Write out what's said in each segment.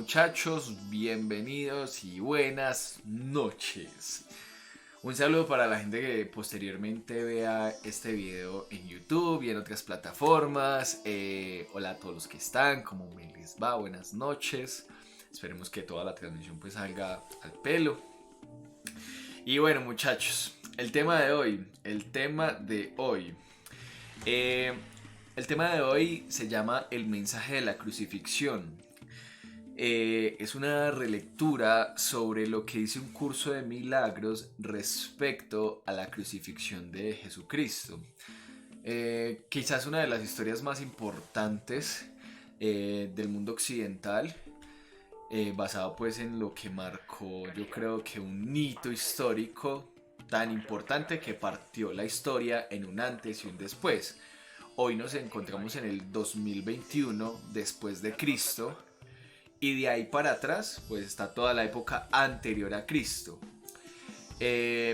muchachos, bienvenidos y buenas noches. Un saludo para la gente que posteriormente vea este video en YouTube y en otras plataformas. Hola a todos los que están, ¿cómo me les va? Buenas noches. Esperemos que toda la transmisión pues salga al pelo. Y bueno muchachos, el tema de hoy se llama El mensaje de la crucifixión. Es una relectura sobre lo que dice un curso de milagros respecto a la crucifixión de Jesucristo. Quizás una de las historias más importantes del mundo occidental, basado pues en lo que marcó, yo creo que un hito histórico tan importante que partió la historia en un antes y un después. Hoy nos encontramos en el 2021 después de Cristo. Y de ahí para atrás, pues está toda la época anterior a Cristo.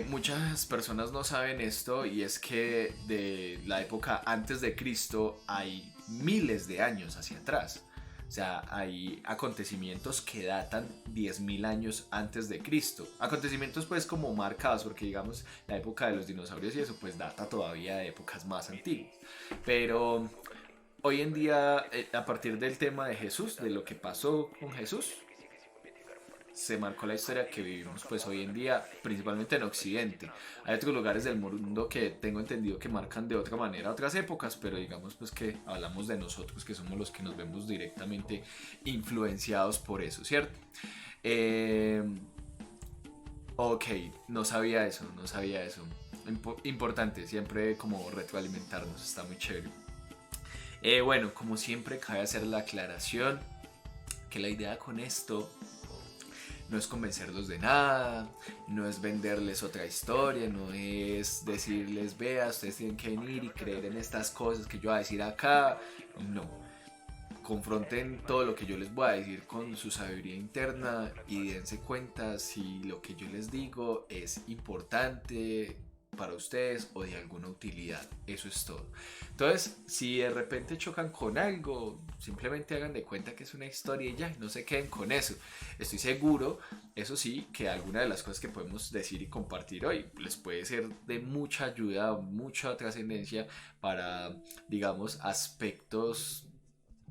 Muchas personas no saben esto, y es que de la época antes de Cristo hay miles de años hacia atrás. O sea, hay acontecimientos que datan 10.000 años antes de Cristo. Acontecimientos pues como marcados, porque digamos la época de los dinosaurios y eso pues data todavía de épocas más antiguas. Pero hoy en día, a partir del tema de Jesús, de lo que pasó con Jesús, se marcó la historia que vivimos pues hoy en día, principalmente en Occidente. Hay otros lugares del mundo que tengo entendido que marcan de otra manera otras épocas, pero digamos pues que hablamos de nosotros, que somos los que nos vemos directamente influenciados por eso, ¿cierto? Ok, no sabía eso. Importante, siempre como retroalimentarnos, está muy chévere. Bueno, como siempre cabe hacer la aclaración que la idea con esto no es convencerlos de nada, no es venderles otra historia, no es decirles, vea, ustedes tienen que venir y creer en estas cosas que yo voy a decir acá. No, confronten todo lo que yo les voy a decir con su sabiduría interna y dense cuenta si lo que yo les digo es importante para ustedes o de alguna utilidad. Eso es todo. Entonces, si de repente chocan con algo, simplemente hagan de cuenta que es una historia y ya, no se queden con eso. Estoy seguro, eso sí, que alguna de las cosas que podemos decir y compartir hoy les puede ser de mucha ayuda, mucha trascendencia para, digamos, aspectos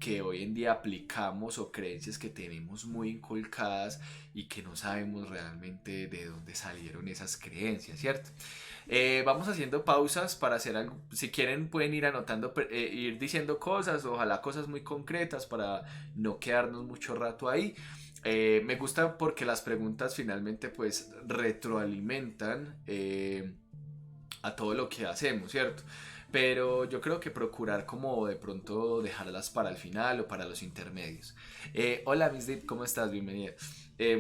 que hoy en día aplicamos o creencias que tenemos muy inculcadas y que no sabemos realmente de dónde salieron esas creencias, ¿cierto? Vamos haciendo pausas para hacer algo. Si quieren pueden ir anotando, ir diciendo cosas, ojalá cosas muy concretas para no quedarnos mucho rato ahí. Me gusta porque las preguntas finalmente pues retroalimentan a todo lo que hacemos, ¿cierto? Pero yo creo que procurar como de pronto dejarlas para el final o para los intermedios. Hola Miss Deep, ¿cómo estás? Bienvenida.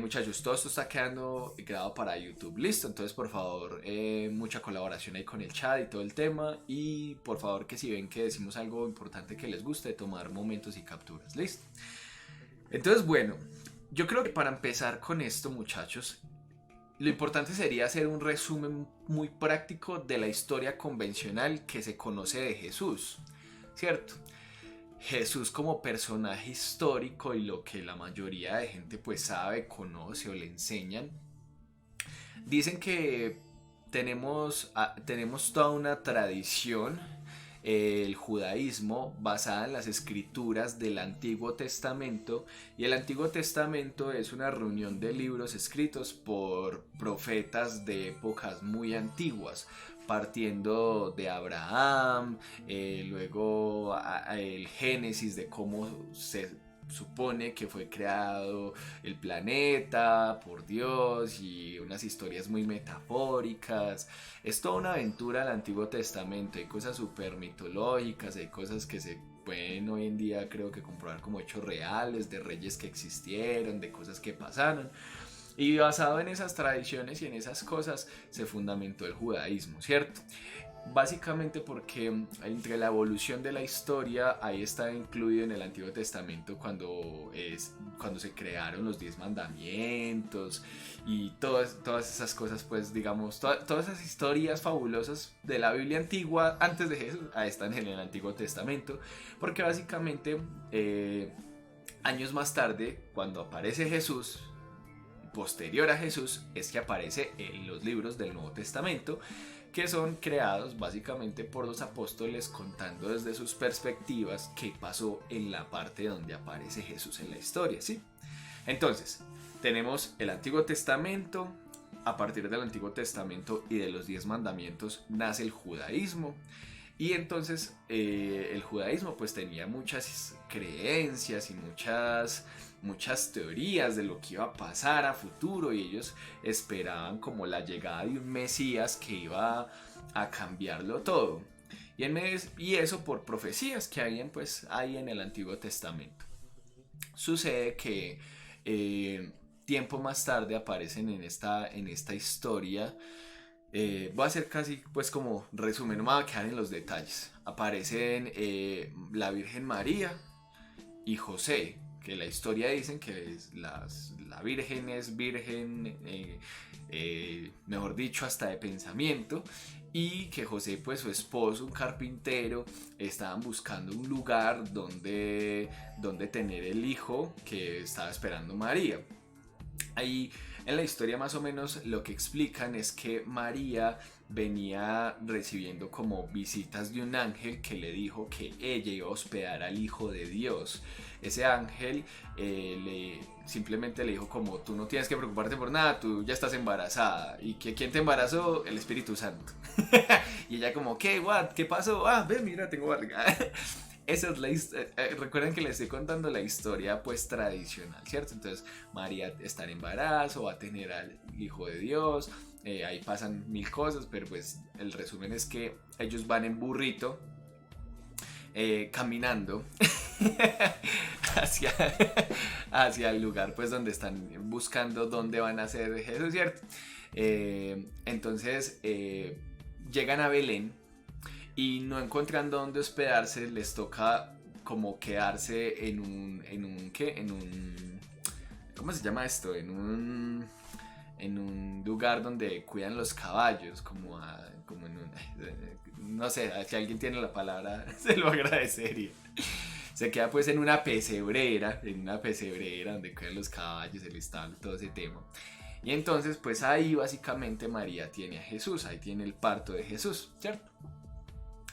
Muchachos, todo esto está quedando grabado para YouTube. Listo, entonces por favor, mucha colaboración ahí con el chat y todo el tema. Y por favor que si ven que decimos algo importante que les guste, tomar momentos y capturas. Listo. Entonces bueno, yo creo que para empezar con esto muchachos, lo importante sería hacer un resumen muy práctico de la historia convencional que se conoce de Jesús, ¿cierto? Jesús como personaje histórico y lo que la mayoría de gente pues sabe, conoce o le enseñan. Dicen que tenemos toda una tradición, el judaísmo, basada en las escrituras del Antiguo Testamento, y el Antiguo Testamento es una reunión de libros escritos por profetas de épocas muy antiguas, partiendo de Abraham, luego el Génesis de cómo se supone que fue creado el planeta por Dios, y unas historias muy metafóricas. Es toda una aventura el Antiguo Testamento. Hay cosas súper mitológicas, hay cosas que se pueden hoy en día creo que comprobar como hechos reales, de reyes que existieron, de cosas que pasaron. Y basado en esas tradiciones y en esas cosas se fundamentó el judaísmo, ¿cierto? Básicamente porque entre la evolución de la historia ahí está incluido en el Antiguo Testamento cuando se crearon los 10 mandamientos y todas esas cosas, pues digamos, todas esas historias fabulosas de la Biblia antigua antes de Jesús, ahí están en el Antiguo Testamento, porque básicamente Años más tarde, cuando aparece Jesús, posterior a Jesús, es que aparece en los libros del Nuevo Testamento, que son creados básicamente por los apóstoles contando desde sus perspectivas qué pasó en la parte donde aparece Jesús en la historia, ¿sí? Entonces, tenemos el Antiguo Testamento. A partir del Antiguo Testamento y de los 10 mandamientos nace el judaísmo. Y entonces el judaísmo pues tenía muchas creencias y muchas teorías de lo que iba a pasar a futuro, y ellos esperaban como la llegada de un Mesías que iba a cambiarlo todo. Y eso por profecías que habían pues ahí en el Antiguo Testamento. Sucede que tiempo más tarde aparecen en esta historia. Voy a hacer casi pues como resumen, no me voy a quedar en los detalles. Aparecen la Virgen María y José, que la historia dicen que la Virgen es virgen, mejor dicho, hasta de pensamiento, y que José, pues su esposo, un carpintero, estaban buscando un lugar donde tener el hijo que estaba esperando María. Ahí en la historia más o menos lo que explican es que María venía recibiendo como visitas de un ángel que le dijo que ella iba a hospedar al Hijo de Dios. Ese ángel simplemente le dijo como: tú no tienes que preocuparte por nada, tú ya estás embarazada. ¿Y que quién te embarazó? El Espíritu Santo. Y ella como: ¿qué? ¿What? ¿Qué pasó? Ah, ven, mira, tengo barriga. Esa es la recuerden que les estoy contando la historia pues tradicional, ¿cierto? Entonces María está en embarazo, va a tener al Hijo de Dios, ahí pasan mil cosas, pero pues el resumen es que ellos van en burrito, caminando hacia, hacia el lugar pues donde están buscando dónde van a ser Jesús, ¿cierto? Entonces llegan a Belén y no encontrando dónde hospedarse, les toca como quedarse ¿cómo se llama esto? En un lugar donde cuidan los caballos, como en un, no sé, si alguien tiene la palabra, se lo agradecería. Se queda pues en una pesebrera donde cuidan los caballos, el establo, todo ese tema. Y entonces pues ahí básicamente María tiene a Jesús, ahí tiene el parto de Jesús, ¿cierto?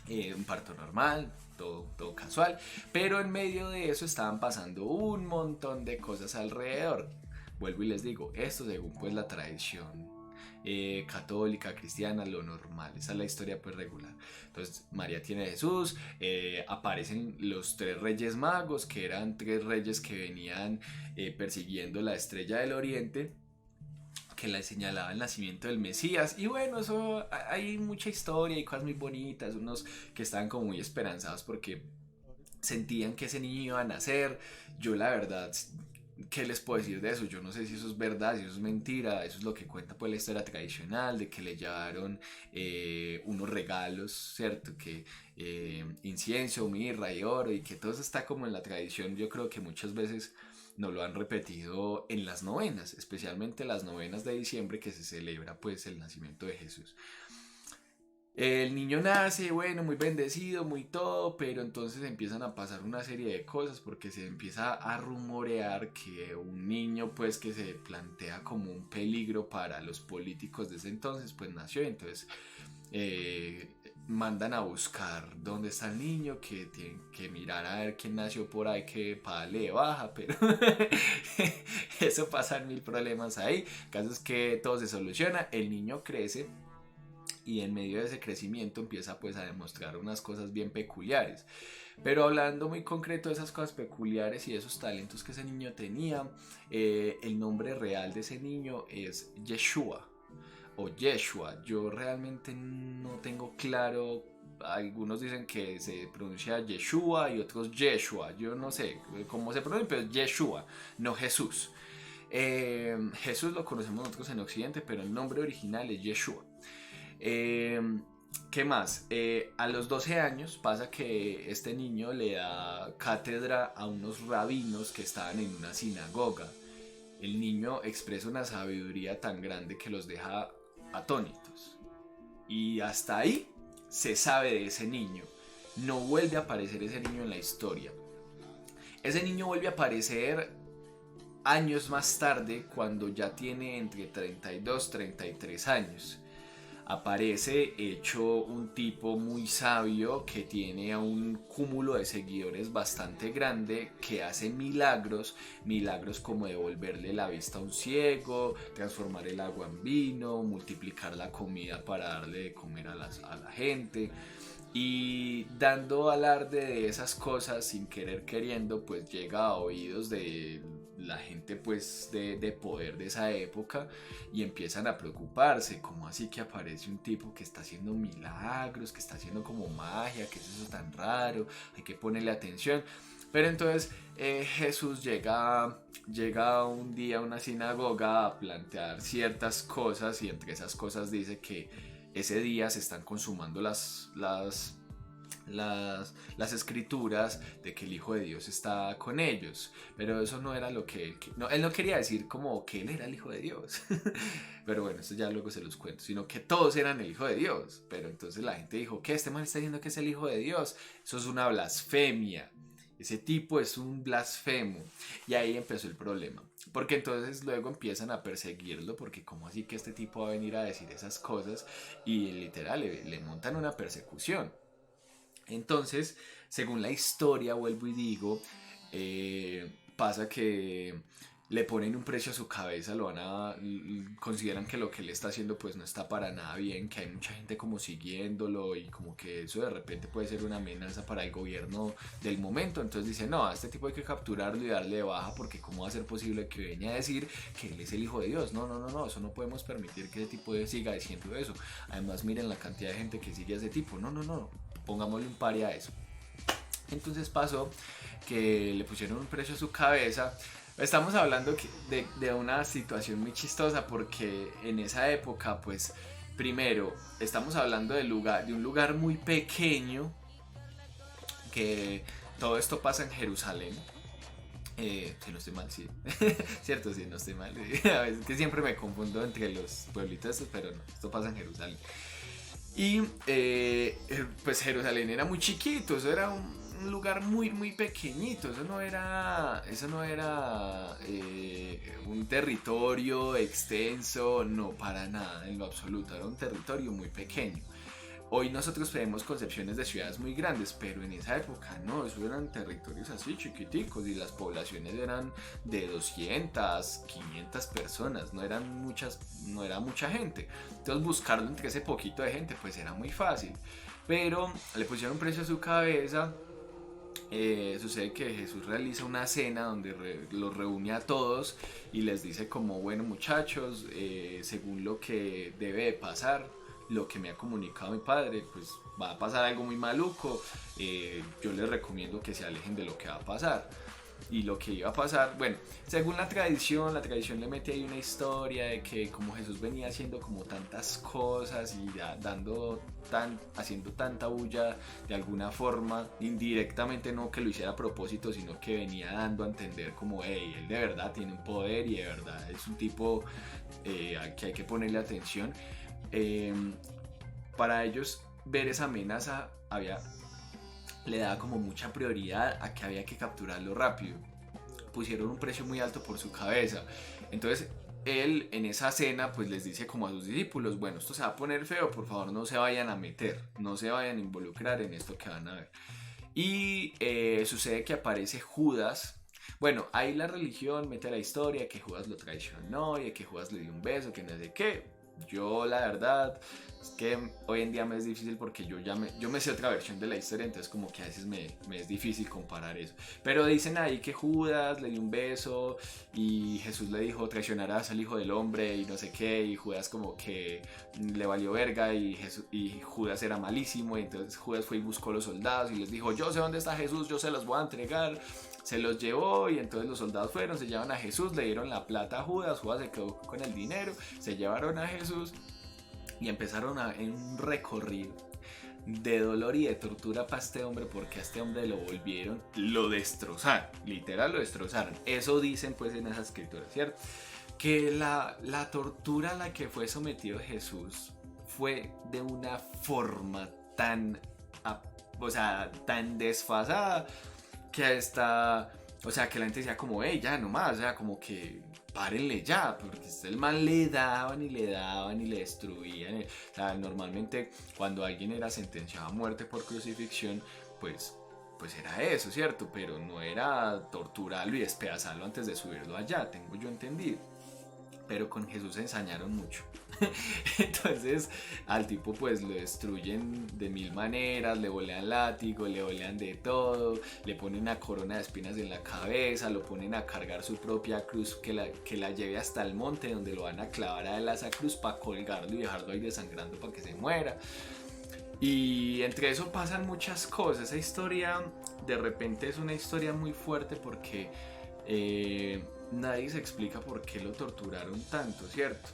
Un parto normal, todo casual, pero en medio de eso estaban pasando un montón de cosas alrededor. Vuelvo y les digo, esto según pues la tradición católica, cristiana, lo normal, esa es la historia pues regular. Entonces María tiene a Jesús, aparecen los 3 reyes magos, que eran 3 reyes que venían persiguiendo la estrella del oriente, que le señalaba el nacimiento del Mesías. Y bueno, eso hay mucha historia y cosas muy bonitas, unos que estaban como muy esperanzados porque sentían que ese niño iba a nacer. Yo la verdad, ¿qué les puedo decir de eso? Yo no sé si eso es verdad, si eso es mentira. Eso es lo que cuenta pues la historia tradicional, de que le llevaron unos regalos, ¿cierto? Que incienso, mirra y oro, y que todo eso está como en la tradición. Yo creo que muchas veces nos lo han repetido en las novenas, especialmente las novenas de diciembre, que se celebra pues el nacimiento de Jesús. El niño nace, bueno, muy bendecido, muy todo, pero entonces empiezan a pasar una serie de cosas porque se empieza a rumorear que un niño pues que se plantea como un peligro para los políticos de ese entonces pues nació. Entonces mandan a buscar dónde está el niño, que tienen que mirar a ver quién nació por ahí, que para darle de baja, pero eso pasan mil problemas ahí. El caso es que todo se soluciona, el niño crece y en medio de ese crecimiento empieza pues a demostrar unas cosas bien peculiares. Pero hablando muy concreto de esas cosas peculiares y de esos talentos que ese niño tenía, el nombre real de ese niño es Yeshua o Yeshua. Yo realmente no tengo claro. Algunos dicen que se pronuncia Yeshua y otros Yeshua. Yo no sé cómo se pronuncia, pero es Yeshua, no Jesús. Jesús lo conocemos nosotros en Occidente, pero el nombre original es Yeshua. ¿Qué más? A los 12 años pasa que este niño le da cátedra a unos rabinos que estaban en una sinagoga. El niño expresa una sabiduría tan grande que los deja atónitos. Y hasta ahí se sabe de ese niño. No vuelve a aparecer ese niño en la historia. Ese niño vuelve a aparecer años más tarde, cuando ya tiene entre 32 y 33 años. Aparece hecho un tipo muy sabio que tiene un cúmulo de seguidores bastante grande, que hace milagros, milagros como devolverle la vista a un ciego, transformar el agua en vino, multiplicar la comida para darle de comer a la gente. Y dando alarde de esas cosas sin querer queriendo, pues llega a oídos de la gente pues de poder de esa época, y empiezan a preocuparse, como así que aparece un tipo que está haciendo milagros, que está haciendo como magia, que es eso tan raro, hay que ponerle atención. Pero entonces Jesús llega un día a una sinagoga a plantear ciertas cosas, y entre esas cosas dice que ese día se están consumando las escrituras de que el Hijo de Dios está con ellos. Pero eso no era lo que él no quería decir como que él era el Hijo de Dios. Pero bueno, esto ya luego se los cuento, sino que todos eran el Hijo de Dios. Pero entonces la gente dijo, ¿qué? Este man está diciendo que es el Hijo de Dios. Eso es una blasfemia. Ese tipo es un blasfemo. Y ahí empezó el problema. Porque entonces luego empiezan a perseguirlo, porque como así que este tipo va a venir a decir esas cosas, y literal le montan una persecución. Entonces, según la historia, vuelvo y digo, pasa que le ponen un precio a su cabeza, consideran que lo que él está haciendo pues no está para nada bien, que hay mucha gente como siguiéndolo, y como que eso de repente puede ser una amenaza para el gobierno del momento. Entonces dicen, no, a este tipo hay que capturarlo y darle de baja, porque cómo va a ser posible que venga a decir que él es el Hijo de Dios. No, eso no podemos permitir que ese tipo siga diciendo eso. Además miren la cantidad de gente que sigue a ese tipo. No, pongámosle un pare a eso. Entonces pasó que le pusieron un precio a su cabeza. Estamos hablando de una situación muy chistosa, porque en esa época, pues, primero, estamos hablando de un lugar muy pequeño, que todo esto pasa en Jerusalén. Si no estoy mal, sí. Cierto, si no estoy mal. A veces que siempre me confundo entre los pueblitos estos, pero no, esto pasa en Jerusalén. Y pues Jerusalén era muy chiquito, eso era un lugar muy pequeñito, eso no era un territorio extenso, no, para nada, en lo absoluto, era un territorio muy pequeño. Hoy nosotros tenemos concepciones de ciudades muy grandes, pero en esa época no, eso eran territorios así chiquiticos, y las poblaciones eran de 200, 500 personas, no era mucha gente. Entonces buscarlo entre ese poquito de gente pues era muy fácil, pero le pusieron precio a su cabeza. Sucede que Jesús realiza una cena donde los reúne a todos y les dice como, bueno muchachos, según lo que debe de pasar, lo que me ha comunicado mi padre, pues va a pasar algo muy maluco. Yo les recomiendo que se alejen de lo que va a pasar. Y lo que iba a pasar, bueno, según la tradición le mete ahí una historia de que como Jesús venía haciendo como tantas cosas y haciendo tanta bulla de alguna forma, indirectamente, no que lo hiciera a propósito, sino que venía dando a entender como, hey, él de verdad tiene un poder y de verdad es un tipo al que hay que ponerle atención. Para ellos ver esa amenaza le daba como mucha prioridad a que había que capturarlo rápido. Pusieron un precio muy alto por su cabeza. Entonces él en esa cena pues les dice como a sus discípulos, bueno, esto se va a poner feo, por favor no se vayan a meter, no se vayan a involucrar en esto que van a ver. Y sucede que aparece Judas. Bueno, ahí la religión mete la historia que Judas lo traicionó y que Judas le dio un beso, que no sé qué. Yo la verdad es que hoy en día me es difícil, porque yo me sé otra versión de la historia, entonces como que a veces me es difícil comparar eso. Pero dicen ahí que Judas le dio un beso y Jesús le dijo, traicionarás al Hijo del Hombre y no sé qué, y Judas como que le valió verga, y Judas era malísimo, y entonces Judas fue y buscó los soldados y les dijo, yo sé dónde está Jesús, yo se los voy a entregar. Se los llevó, y entonces los soldados fueron, se llevan a Jesús, le dieron la plata a Judas se quedó con el dinero, se llevaron a Jesús y empezaron en un recorrido de dolor y de tortura para este hombre, porque a este hombre lo destrozaron, literal lo destrozaron. Eso dicen pues en esas escrituras, ¿cierto? Que la tortura a la que fue sometido Jesús fue de una forma tan desfasada, que hasta O sea, que la gente decía como, hey, ya nomás, o sea, como que párenle ya, porque el man le daban y le daban y le destruían. O sea, normalmente cuando alguien era sentenciado a muerte por crucifixión, pues era eso, ¿cierto? Pero no era torturarlo y despedazarlo antes de subirlo allá, tengo yo entendido. Pero con Jesús se ensañaron mucho. Entonces al tipo pues lo destruyen de mil maneras, le volean látigo, le volean de todo, le ponen una corona de espinas en la cabeza, lo ponen a cargar su propia cruz que la lleve hasta el monte donde lo van a clavar a él a esa cruz para colgarlo y dejarlo ahí desangrando para que se muera. Y entre eso pasan muchas cosas. Esa historia de repente es una historia muy fuerte porque nadie se explica por qué lo torturaron tanto, ¿cierto?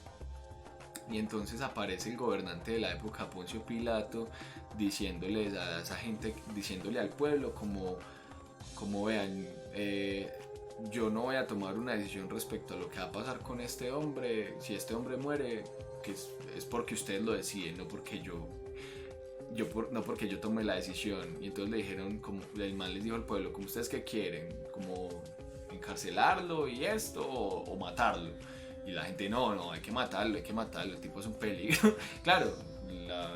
Y entonces aparece el gobernante de la época, Poncio Pilato, diciéndole a esa gente, diciéndole al pueblo como vean, yo no voy a tomar una decisión respecto a lo que va a pasar con este hombre. Si este hombre muere, que es porque ustedes lo deciden, no porque no porque yo tomé la decisión. Y entonces le dijeron, como el man les dijo al pueblo, como ustedes qué quieren, como encarcelarlo y esto o matarlo. Y la gente, no, hay que matarlo, el tipo es un peligro. Claro,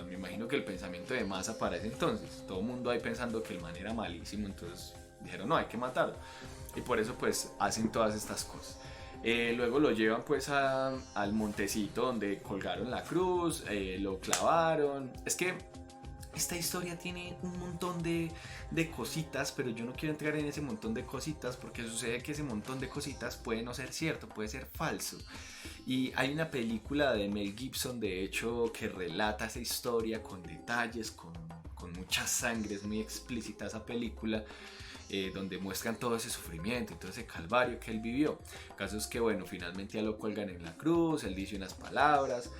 me imagino que el pensamiento de masa para ese entonces, todo el mundo ahí pensando que el man era malísimo, entonces dijeron, no, hay que matarlo. Y por eso pues hacen todas estas cosas. Luego lo llevan pues al montecito donde colgaron la cruz, lo clavaron. Es que esta historia tiene un montón de cositas, pero yo no quiero entrar en ese montón de cositas porque sucede que ese montón de cositas puede no ser cierto, puede ser falso. Y hay una película de Mel Gibson, de hecho, que relata esa historia con detalles, con mucha sangre, es muy explícita esa película. Donde muestran todo ese sufrimiento y todo ese calvario que él vivió. El caso es que, bueno, finalmente ya lo colgan en la cruz, él dice unas palabras.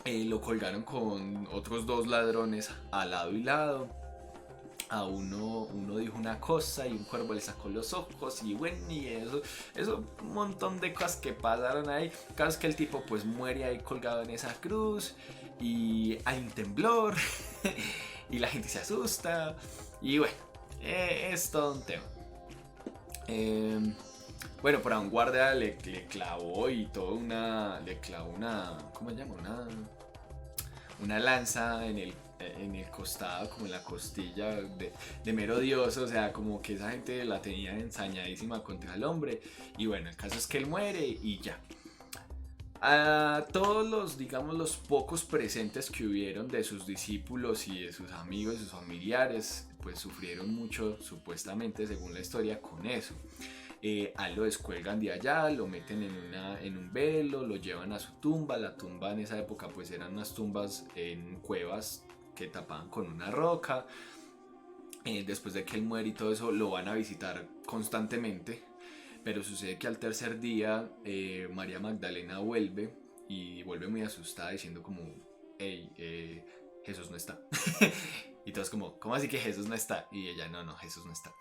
Lo colgaron con otros dos ladrones al lado y lado. A uno dijo una cosa y un cuervo le sacó los ojos y bueno, y eso un montón de cosas que pasaron ahí. Caso es que el tipo pues muere ahí colgado en esa cruz y hay un temblor y la gente se asusta y bueno, es todo un tema. Bueno, para un guardia le clavó y todo le clavó ¿cómo se llama? Una lanza en el costado, como en la costilla de mero Dios, o sea, como que esa gente la tenía ensañadísima contra el hombre. Y bueno, el caso es que él muere y ya. A todos los pocos presentes que hubieron de sus discípulos y de sus amigos y sus familiares, pues sufrieron mucho, supuestamente, según la historia, con eso. A él lo descuelgan de allá, lo meten en un velo, lo llevan a su tumba. La tumba en esa época pues eran unas tumbas en cuevas que tapaban con una roca. Después de que él muere y todo eso, lo van a visitar constantemente. Pero sucede que al tercer día María Magdalena vuelve y vuelve muy asustada diciendo como, hey, Jesús no está. Y todos como, ¿cómo así que Jesús no está? Y ella, no, Jesús no está.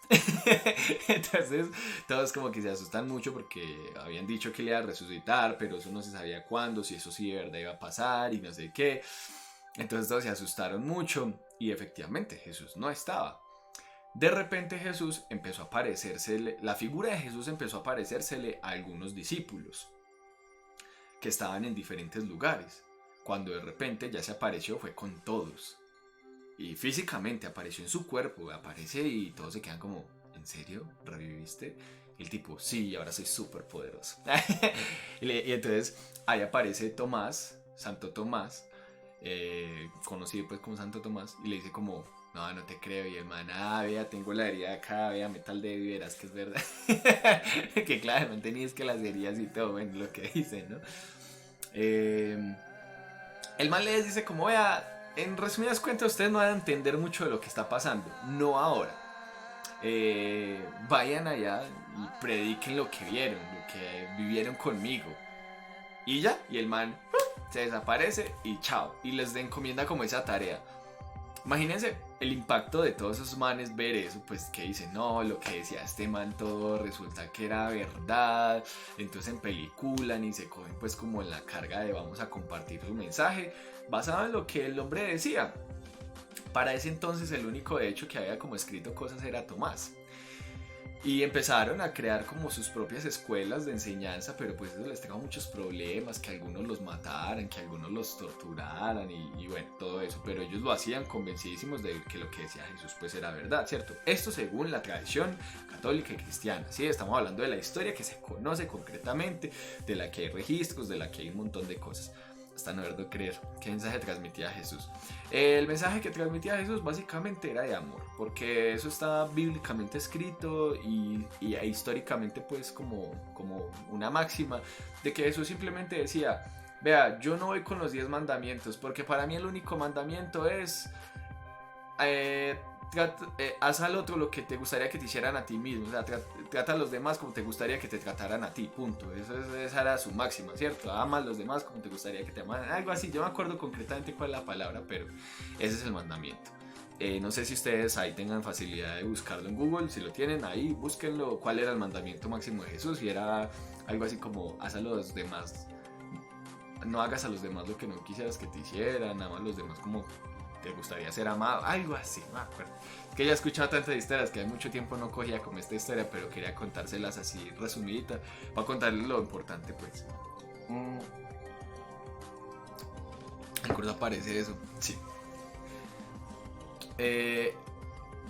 Entonces todos como que se asustan mucho porque habían dicho que le iba a resucitar, pero eso no se sabía cuándo, si eso sí de verdad iba a pasar y no sé qué. Entonces todos se asustaron mucho y efectivamente Jesús no estaba. De repente Jesús empezó a aparecérsele, la figura de Jesús empezó a aparecérsele a algunos discípulos que estaban en diferentes lugares. Cuando de repente ya se apareció fue con todos. Y físicamente apareció en su cuerpo, aparece y todos se quedan como, ¿en serio? ¿Reviviste? Y el tipo, sí, ahora soy súper poderoso. Y entonces ahí aparece Tomás, Santo Tomás, conocido pues como Santo Tomás, y le dice como, no te creo. Y el man, vea, tengo la herida acá, vea, metal de y verás que es verdad. Que claro, no tenías que las heridas y todo, bueno, lo que dicen, ¿no? El man les dice como, vea, en resumidas cuentas ustedes no van a entender mucho de lo que está pasando, no ahora. Vayan allá y prediquen lo que vieron, lo que vivieron conmigo. Y ya, y el man se desaparece y chao. Y les encomienda como esa tarea. Imagínense el impacto de todos esos manes ver eso, pues que dicen, no, lo que decía este man todo resulta que era verdad. Entonces en película y se cogen pues como en la carga de vamos a compartir su mensaje basado en lo que el hombre decía. Para ese entonces el único de hecho que había como escrito cosas era Tomás. Y empezaron a crear como sus propias escuelas de enseñanza, pero pues eso les trajo muchos problemas, que algunos los mataran, que algunos los torturaran y bueno, todo eso. Pero ellos lo hacían convencidísimos de que lo que decía Jesús pues era verdad, ¿cierto? Esto según la tradición católica y cristiana, ¿sí? Estamos hablando de la historia que se conoce concretamente, de la que hay registros, de la que hay un montón de cosas. Hasta no verlo creer. ¿Qué mensaje transmitía Jesús? El mensaje que transmitía Jesús básicamente era de amor, porque eso está bíblicamente escrito y históricamente pues como una máxima de que Jesús simplemente decía, vea, yo no voy con los 10 mandamientos, porque para mí el único mandamiento es haz al otro lo que te gustaría que te hicieran a ti mismo, o sea, trata a los demás como te gustaría que te trataran a ti, punto. Esa era su máxima, ¿cierto? Ama a los demás como te gustaría que te amaran, algo así. Yo no me acuerdo concretamente cuál es la palabra, pero ese es el mandamiento. No sé si ustedes ahí tengan facilidad de buscarlo en Google, si lo tienen ahí, búsquenlo, cuál era el mandamiento máximo de Jesús, y era algo así como, haz a los demás, no hagas a los demás lo que no quisieras que te hicieran, ama a los demás como te gustaría ser amado, algo así, no me acuerdo. Es que ya he escuchado tantas historias que hace mucho tiempo no cogía como esta historia, pero quería contárselas así resumidita, para contarles lo importante pues. ¿Recuerda aparece eso? Sí.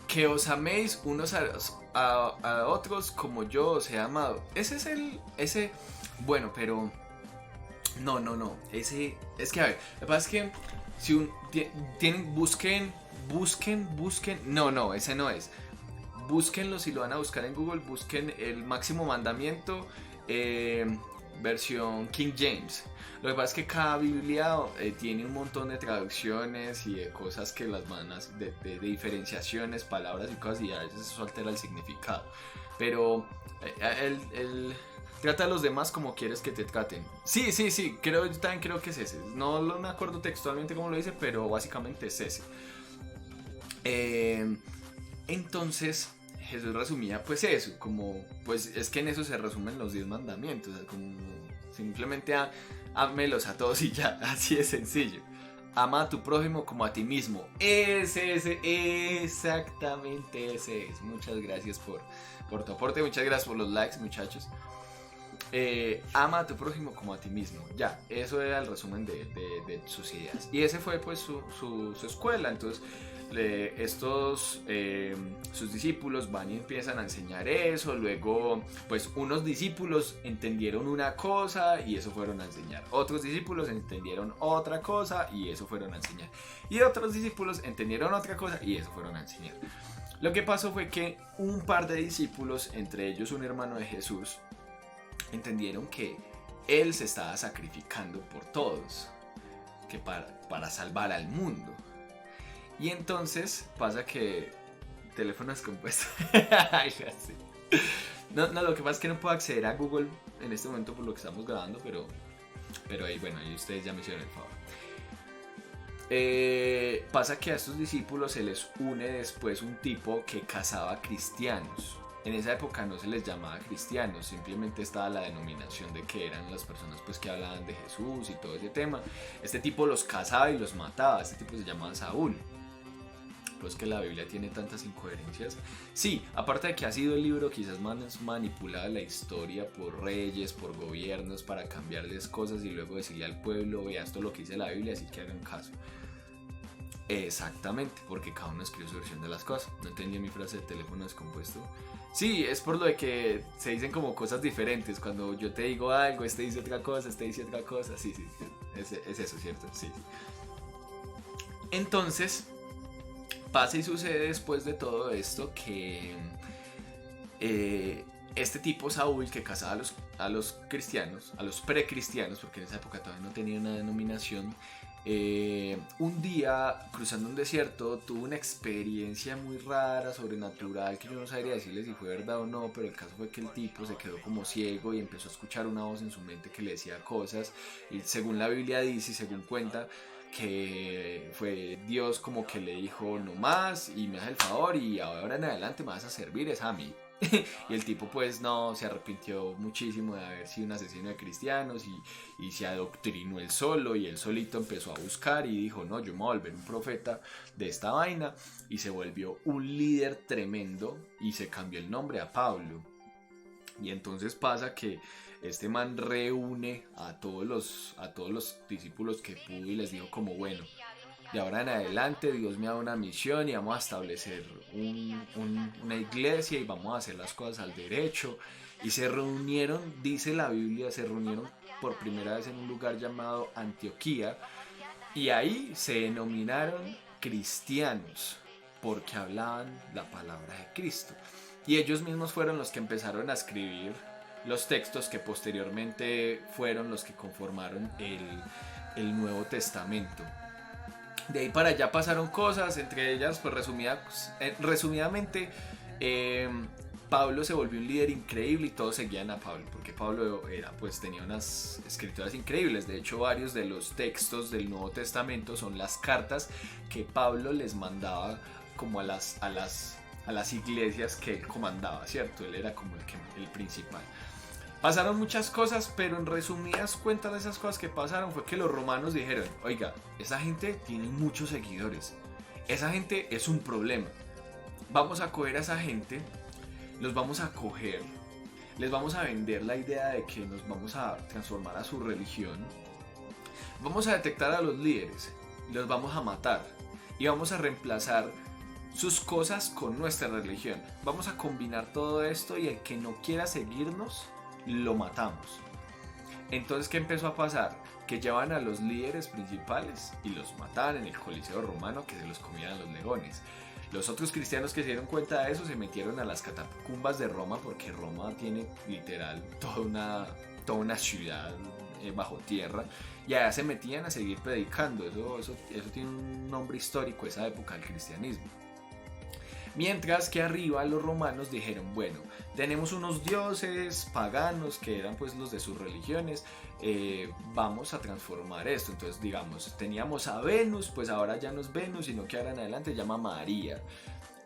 Que os améis unos a otros como yo os he amado. Ese es ese, bueno, pero no, ese, es que a ver, lo que pasa es que si tienen, busquen, no, ese no es. Búsquenlo si lo van a buscar en Google, busquen el máximo mandamiento, versión King James. Lo que pasa es que cada Biblia tiene un montón de traducciones y de cosas que las manas, de diferenciaciones, palabras y cosas, y a veces eso altera el significado. Pero el trata a los demás como quieres que te traten. Sí, yo también creo que es ese. No me acuerdo textualmente cómo lo dice, pero básicamente es ese. Entonces Jesús resumía pues eso, como pues es que en eso se resumen los 10 mandamientos, o sea, como simplemente ámelos a todos y ya, así de sencillo. Ama a tu prójimo como a ti mismo. Exactamente ese es. Muchas gracias por tu aporte, muchas gracias por los likes, muchachos. Ama a tu prójimo como a ti mismo. Ya, eso era el resumen de sus ideas. Y ese fue pues su escuela. Entonces sus discípulos van y empiezan a enseñar eso. Luego pues unos discípulos entendieron una cosa y eso fueron a enseñar. Otros discípulos entendieron otra cosa y eso fueron a enseñar. Y otros discípulos entendieron otra cosa y eso fueron a enseñar. Lo que pasó fue que un par de discípulos, entre ellos un hermano de Jesús, entendieron que él se estaba sacrificando por todos, que para salvar al mundo. Y entonces pasa que teléfono descompuesto. No, lo que pasa es que no puedo acceder a Google en este momento por lo que estamos grabando, pero ahí bueno, ahí ustedes ya me hicieron el favor. Pasa que a estos discípulos se les une después un tipo que cazaba cristianos. En esa época no se les llamaba cristianos, simplemente estaba la denominación de que eran las personas pues que hablaban de Jesús y todo ese tema. Este tipo los cazaba y los mataba, este tipo se llamaba Saúl. Pues que la Biblia tiene tantas incoherencias. Sí, aparte de que ha sido el libro quizás más manipulado la historia por reyes, por gobiernos para cambiarles cosas y luego decirle al pueblo, vea esto es lo que dice la Biblia, así que hagan caso. Exactamente, porque cada uno escribe su versión de las cosas. No entendí mi frase de teléfono descompuesto. Sí, es por lo de que se dicen como cosas diferentes. Cuando yo te digo algo, este dice otra cosa, este dice otra cosa. Sí, es eso, ¿cierto? Sí. Entonces, pasa y sucede después de todo esto que este tipo Saúl que cazaba a los cristianos, a los precristianos, porque en esa época todavía no tenía una denominación, un día cruzando un desierto tuvo una experiencia muy rara, sobrenatural, que yo no sabría decirles si fue verdad o no, pero el caso fue que el tipo se quedó como ciego y empezó a escuchar una voz en su mente que le decía cosas, y según la Biblia dice y según cuenta, que fue Dios como que le dijo no más y me haces el favor y ahora en adelante me vas a servir es a mí. Y el tipo pues no, se arrepintió muchísimo de haber sido un asesino de cristianos y se adoctrinó él solo y él solito empezó a buscar y dijo, no, yo me voy a volver un profeta de esta vaina, y se volvió un líder tremendo y se cambió el nombre a Pablo. Y entonces pasa que este man reúne a todos los discípulos que pudo y les dijo como, bueno, de ahora en adelante Dios me ha dado una misión y vamos a establecer una iglesia y vamos a hacer las cosas al derecho. Y se reunieron, dice la Biblia, se reunieron por primera vez en un lugar llamado Antioquía, y ahí se denominaron cristianos porque hablaban la palabra de Cristo. Y ellos mismos fueron los que empezaron a escribir los textos que posteriormente fueron los que conformaron el Nuevo Testamento. De ahí para allá pasaron cosas, entre ellas, pues resumidamente, eh, Pablo se volvió un líder increíble y todos seguían a Pablo, porque Pablo pues tenía unas escrituras increíbles. De hecho, varios de los textos del Nuevo Testamento son las cartas que Pablo les mandaba como a las iglesias que él comandaba, ¿cierto? Él era como el principal. Pasaron muchas cosas, pero en resumidas cuentas de esas cosas que pasaron fue que los romanos dijeron, oiga, esa gente tiene muchos seguidores, esa gente es un problema, vamos a coger a esa gente, los vamos a coger, les vamos a vender la idea de que nos vamos a transformar a su religión, vamos a detectar a los líderes, los vamos a matar y vamos a reemplazar sus cosas con nuestra religión. Vamos a combinar todo esto y el que no quiera seguirnos, lo matamos. Entonces, ¿qué empezó a pasar? Que llevaban a los líderes principales y los mataban en el Coliseo romano, que se los comían los leones. Los otros cristianos que se dieron cuenta de eso se metieron a las catacumbas de Roma, porque Roma tiene literal toda una ciudad bajo tierra, y allá se metían a seguir predicando. Eso tiene un nombre histórico, esa época del cristianismo. Mientras que arriba los romanos dijeron, bueno, tenemos unos dioses paganos que eran pues los de sus religiones, vamos a transformar esto. Entonces, digamos, teníamos a Venus, pues ahora ya no es Venus, sino que ahora en adelante se llama María.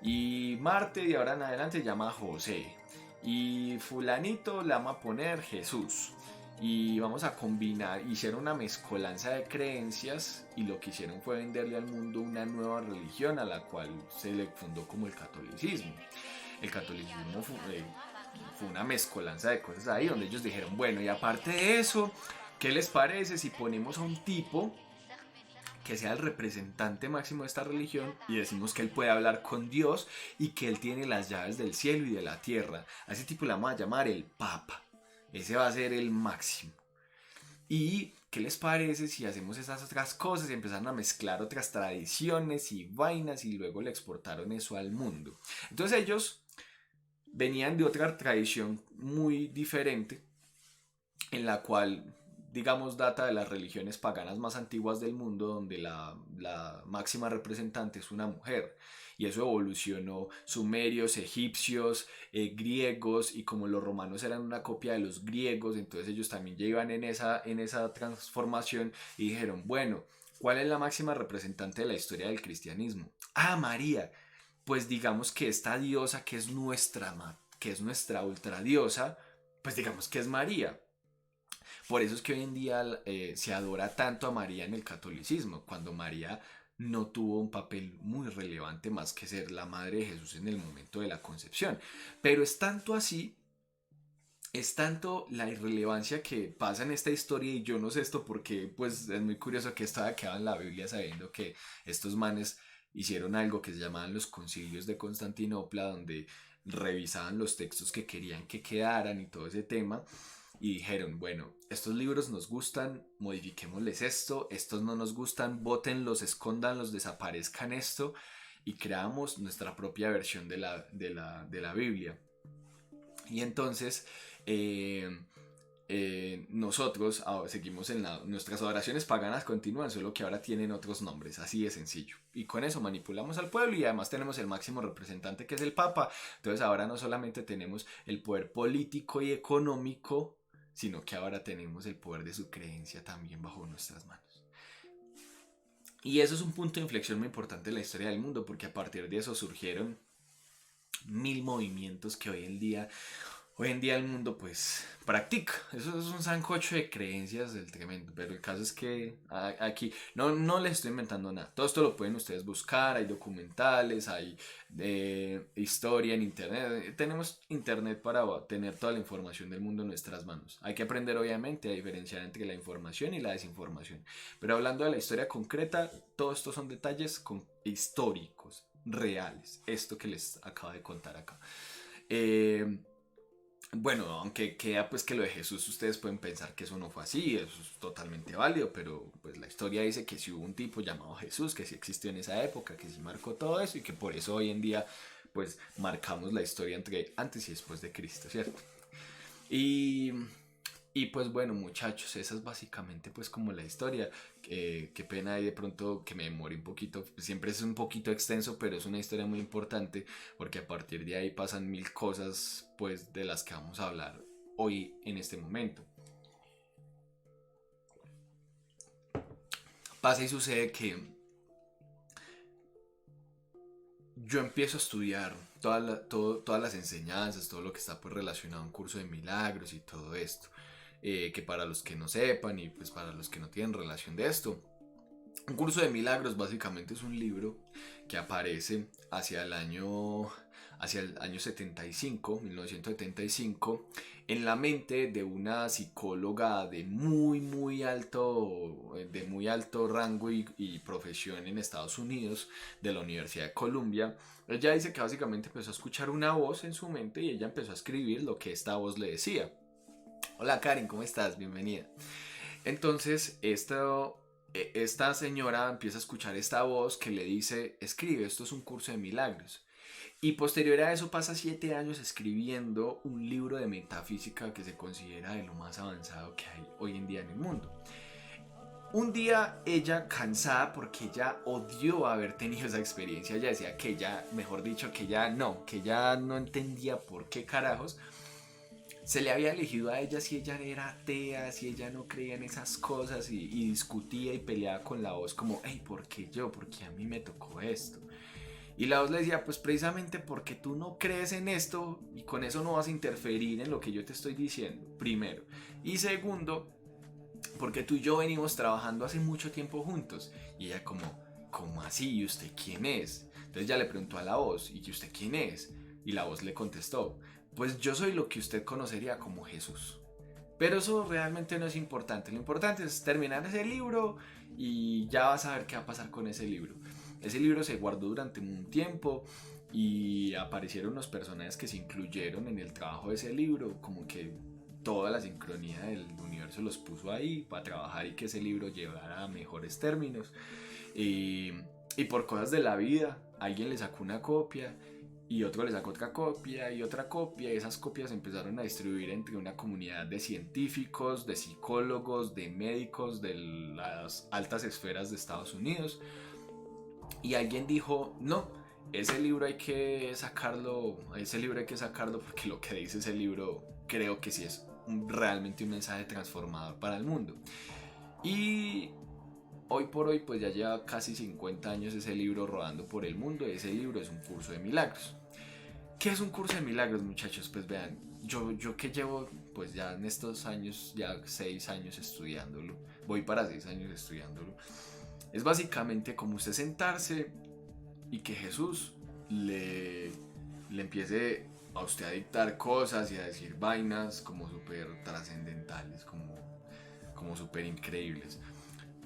Y Marte de ahora en adelante se llama José. Y fulanito le vamos a poner Jesús. Y vamos a combinar, hicieron una mezcolanza de creencias y lo que hicieron fue venderle al mundo una nueva religión a la cual se le fundó como el catolicismo. El catolicismo fue una mezcolanza de cosas ahí donde ellos dijeron, bueno, y aparte de eso, ¿qué les parece si ponemos a un tipo que sea el representante máximo de esta religión y decimos que él puede hablar con Dios y que él tiene las llaves del cielo y de la tierra? A ese tipo le vamos a llamar el Papa. Ese va a ser el máximo. ¿Y qué les parece si hacemos esas otras cosas y empezaron a mezclar otras tradiciones y vainas y luego le exportaron eso al mundo? Entonces ellos venían de otra tradición muy diferente, en la cual, digamos, data de las religiones paganas más antiguas del mundo, donde la máxima representante es una mujer. Y eso evolucionó sumerios, egipcios, griegos, y como los romanos eran una copia de los griegos, entonces ellos también ya iban en esa transformación y dijeron, bueno, ¿cuál es la máxima representante de la historia del cristianismo? Ah, María. Pues digamos que esta diosa que es nuestra ultradiosa, pues digamos que es María. Por eso es que hoy en día se adora tanto a María en el catolicismo, cuando María no tuvo un papel muy relevante más que ser la madre de Jesús en el momento de la concepción. Pero es tanto así, es tanto la irrelevancia que pasa en esta historia, y yo no sé esto porque pues es muy curioso que estaba quedado en la Biblia sabiendo que estos manes hicieron algo que se llamaban los concilios de Constantinopla, donde revisaban los textos que querían que quedaran y todo ese tema, y dijeron, bueno, estos libros nos gustan, modifiquémosles esto, estos no nos gustan, bótenlos, escóndanlos, desaparezcan esto, y creamos nuestra propia versión de la Biblia. Y entonces nosotros seguimos nuestras adoraciones paganas continúan, solo que ahora tienen otros nombres, así de sencillo. Y con eso manipulamos al pueblo, y además tenemos el máximo representante, que es el Papa. Entonces ahora no solamente tenemos el poder político y económico, sino que ahora tenemos el poder de su creencia también bajo nuestras manos. Y eso es un punto de inflexión muy importante en la historia del mundo, porque a partir de eso surgieron mil movimientos que hoy en día el mundo pues practica. Eso es un sancocho de creencias del tremendo. Pero el caso es que aquí no les estoy inventando nada. Todo esto lo pueden ustedes buscar. Hay documentales, hay historia en internet. Tenemos internet para tener toda la información del mundo en nuestras manos. Hay que aprender obviamente a diferenciar entre la información y la desinformación. Pero hablando de la historia concreta, todos estos son detalles históricos, reales. Esto que les acabo de contar acá. Eh, bueno, aunque queda pues que lo de Jesús, ustedes pueden pensar que eso no fue así, eso es totalmente válido, pero pues la historia dice que sí hubo un tipo llamado Jesús, que sí existió en esa época, que sí marcó todo eso y que por eso hoy en día pues marcamos la historia entre antes y después de Cristo, ¿cierto? Y, y pues bueno, muchachos, esa es básicamente pues como la historia. Qué pena ahí de pronto que me demore un poquito. Siempre es un poquito extenso, pero es una historia muy importante porque a partir de ahí pasan mil cosas pues de las que vamos a hablar hoy en este momento. Pasa y sucede que yo empiezo a estudiar todas las enseñanzas, todo lo que está pues relacionado a un curso de milagros y todo esto. Que para los que no sepan y pues para los que no tienen relación de esto, un curso de milagros básicamente es un libro que aparece hacia el año 75, 1975, en la mente de una psicóloga de muy alto rango y profesión en Estados Unidos, de la Universidad de Columbia. Ella dice que básicamente empezó a escuchar una voz en su mente y ella empezó a escribir lo que esta voz le decía. Hola Karen, ¿cómo estás? Bienvenida. Entonces, esta señora empieza a escuchar esta voz que le dice, escribe, esto es un curso de milagros. Y posterior a eso pasa 7 años escribiendo un libro de metafísica que se considera de lo más avanzado que hay hoy en día en el mundo. Un día ella, cansada porque ella odió haber tenido esa experiencia, ella decía que ella, mejor dicho, que ella no entendía por qué carajos se le había elegido a ella si ella era atea, si ella no creía en esas cosas y discutía y peleaba con la voz como, hey, ¿por qué yo? ¿Por qué a mí me tocó esto? Y la voz le decía, pues precisamente porque tú no crees en esto y con eso no vas a interferir en lo que yo te estoy diciendo, primero. Y segundo, porque tú y yo venimos trabajando hace mucho tiempo juntos. Y ella como, ¿cómo así? ¿Y usted quién es? Entonces ya le preguntó a la voz, ¿y usted quién es? Y la voz le contestó, pues yo soy lo que usted conocería como Jesús. Pero eso realmente no es importante. Lo importante es terminar ese libro y ya vas a ver qué va a pasar con ese libro. Ese libro se guardó durante un tiempo y aparecieron unos personajes que se incluyeron en el trabajo de ese libro, como que toda la sincronía del universo los puso ahí para trabajar y que ese libro llevara a mejores términos. Y, y por cosas de la vida, alguien le sacó una copia y otro le sacó otra copia y otra copia y esas copias se empezaron a distribuir entre una comunidad de científicos, de psicólogos, de médicos de las altas esferas de Estados Unidos y alguien dijo, no, ese libro hay que sacarlo porque lo que dice ese libro creo que sí es realmente un mensaje transformador para el mundo. Y hoy por hoy pues ya lleva casi 50 años ese libro rodando por el mundo. Ese libro es un curso de milagros. ¿Qué es un curso de milagros, muchachos? Pues vean, yo que llevo pues ya en estos años, ya 6 años estudiándolo, voy para 6 años estudiándolo, es básicamente como usted sentarse y que Jesús le empiece a usted a dictar cosas y a decir vainas como súper trascendentales, como súper increíbles.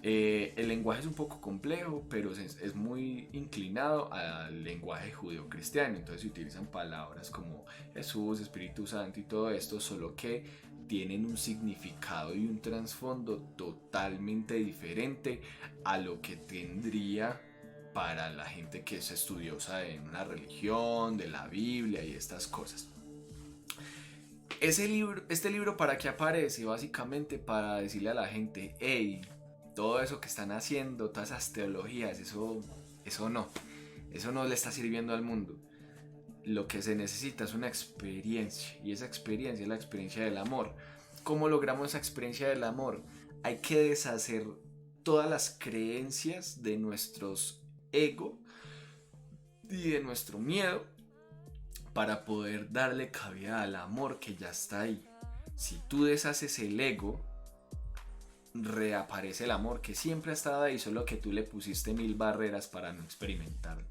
El lenguaje es un poco complejo, pero es muy inclinado al lenguaje judeo-cristiano. Entonces se utilizan palabras como Jesús, Espíritu Santo y todo esto, solo que tienen un significado y un trasfondo totalmente diferente a lo que tendría para la gente que es estudiosa de una religión, de la Biblia y estas cosas. Este libro para qué aparece, básicamente para decirle a la gente, hey, todo eso que están haciendo, todas esas teologías, eso no le está sirviendo al mundo. Lo que se necesita es una experiencia, y esa experiencia es la experiencia del amor. ¿Cómo logramos esa experiencia del amor? Hay que deshacer todas las creencias de nuestros ego y de nuestro miedo para poder darle cabida al amor que ya está ahí. Si tú deshaces el ego, reaparece el amor que siempre ha estado ahí, solo que tú le pusiste 1000 barreras para no experimentarlo.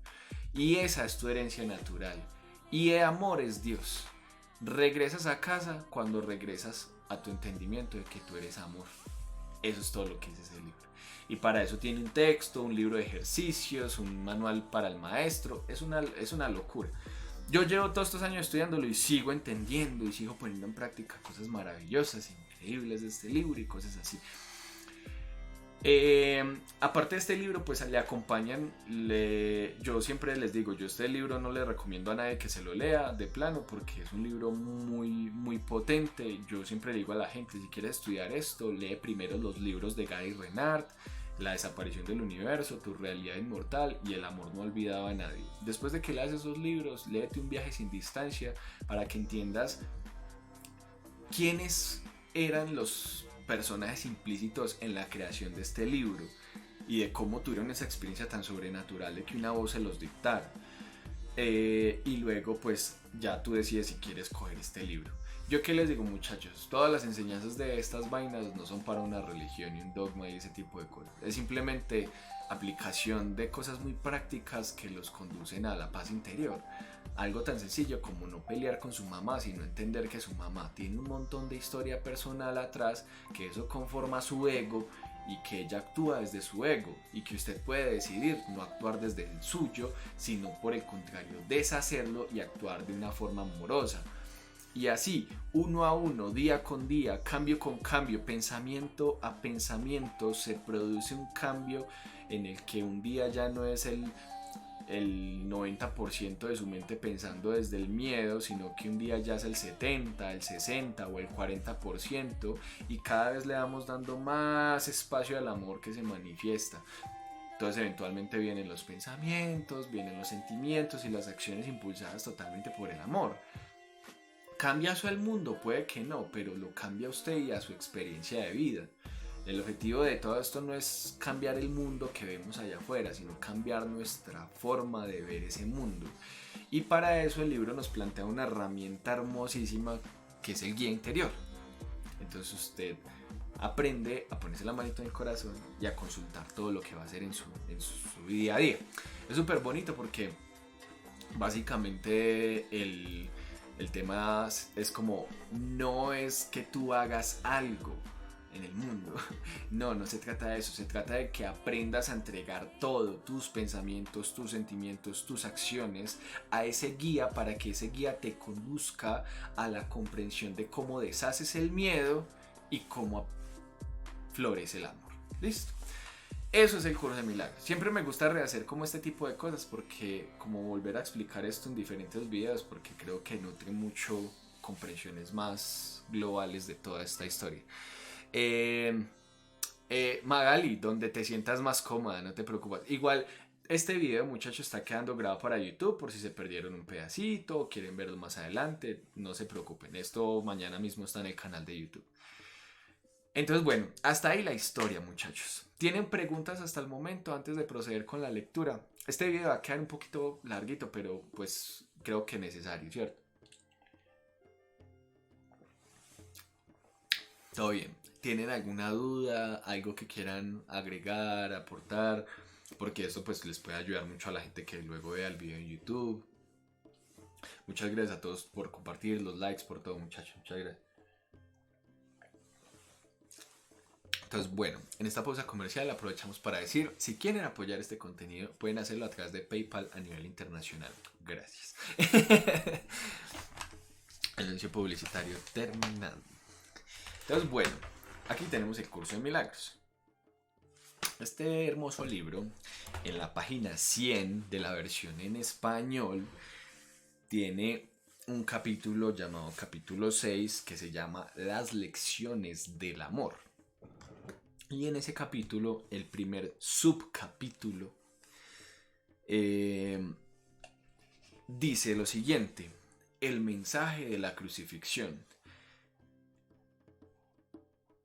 Y esa es tu herencia natural. Y el amor es Dios. Regresas a casa cuando regresas a tu entendimiento de que tú eres amor. Eso es todo lo que dice ese libro. Y para eso tiene un texto, un libro de ejercicios, un manual para el maestro. Es una locura. Yo llevo todos estos años estudiándolo y sigo entendiendo y sigo poniendo en práctica cosas maravillosas, increíbles de este libro y cosas así. Aparte de este libro, pues le acompañan, yo siempre les digo, yo este libro no le recomiendo a nadie que se lo lea de plano porque es un libro muy, muy potente. Yo siempre le digo a la gente, si quieres estudiar esto, lee primero los libros de Gary Renard, La desaparición del universo, Tu realidad inmortal y El amor no olvidado a nadie. Después de que leas esos libros, léete Un viaje sin distancia para que entiendas quiénes eran los personajes implícitos en la creación de este libro y de cómo tuvieron esa experiencia tan sobrenatural de que una voz se los dictara. Y luego pues ya tú decides si quieres coger este libro. Yo qué les digo, muchachos, todas las enseñanzas de estas vainas no son para una religión y un dogma y ese tipo de cosas. Es simplemente aplicación de cosas muy prácticas que los conducen a la paz interior. Algo tan sencillo como no pelear con su mamá, sino entender que su mamá tiene un montón de historia personal atrás, que eso conforma su ego y que ella actúa desde su ego y que usted puede decidir no actuar desde el suyo, sino por el contrario deshacerlo y actuar de una forma amorosa. Y así, uno a uno, día con día, cambio con cambio, pensamiento a pensamiento, se produce un cambio en el que un día ya no es el 90% de su mente pensando desde el miedo, sino que un día ya es el 70, el 60 o el 40% y cada vez le vamos dando más espacio al amor que se manifiesta. Entonces eventualmente vienen los pensamientos, vienen los sentimientos y las acciones impulsadas totalmente por el amor. ¿Cambia eso el mundo? Puede que no, pero lo cambia a usted y a su experiencia de vida. El objetivo de todo esto no es cambiar el mundo que vemos allá afuera, sino cambiar nuestra forma de ver ese mundo. Y para eso el libro nos plantea una herramienta hermosísima que es el guía interior. Entonces usted aprende a ponerse la manito en el corazón y a consultar todo lo que va a hacer en su día a día. Es súper bonito porque básicamente el tema es como, no es que tú hagas algo en el mundo, no se trata de eso, se trata de que aprendas a entregar todo, tus pensamientos, tus sentimientos, tus acciones a ese guía para que ese guía te conduzca a la comprensión de cómo deshaces el miedo y cómo florece el amor. ¿Listo? Eso es el curso de milagros. Siempre me gusta rehacer como este tipo de cosas porque como volver a explicar esto en diferentes videos porque creo que nutre mucho comprensiones más globales de toda esta historia. Magali, donde te sientas más cómoda, no te preocupes. Igual este video, muchachos, está quedando grabado para YouTube por si se perdieron un pedacito o quieren verlo más adelante, no se preocupen. Esto mañana mismo está en el canal de YouTube. Entonces, bueno, hasta ahí la historia, muchachos. ¿Tienen preguntas hasta el momento antes de proceder con la lectura? Este video va a quedar un poquito larguito, pero pues creo que necesario, ¿cierto? Todo bien. ¿Tienen alguna duda? ¿Algo que quieran agregar, aportar? Porque esto pues les puede ayudar mucho a la gente que luego vea el video en YouTube. Muchas gracias a todos por compartir, los likes, por todo, muchachos. Muchas gracias. Entonces, bueno, en esta pausa comercial aprovechamos para decir, si quieren apoyar este contenido, pueden hacerlo a través de PayPal a nivel internacional. Gracias. Anuncio publicitario terminado. Entonces, bueno, aquí tenemos el curso de milagros. Este hermoso libro, en la página 100 de la versión en español, tiene un capítulo llamado capítulo 6 que se llama Las lecciones del amor. Y en ese capítulo, el primer subcapítulo, dice lo siguiente: el mensaje de la crucifixión.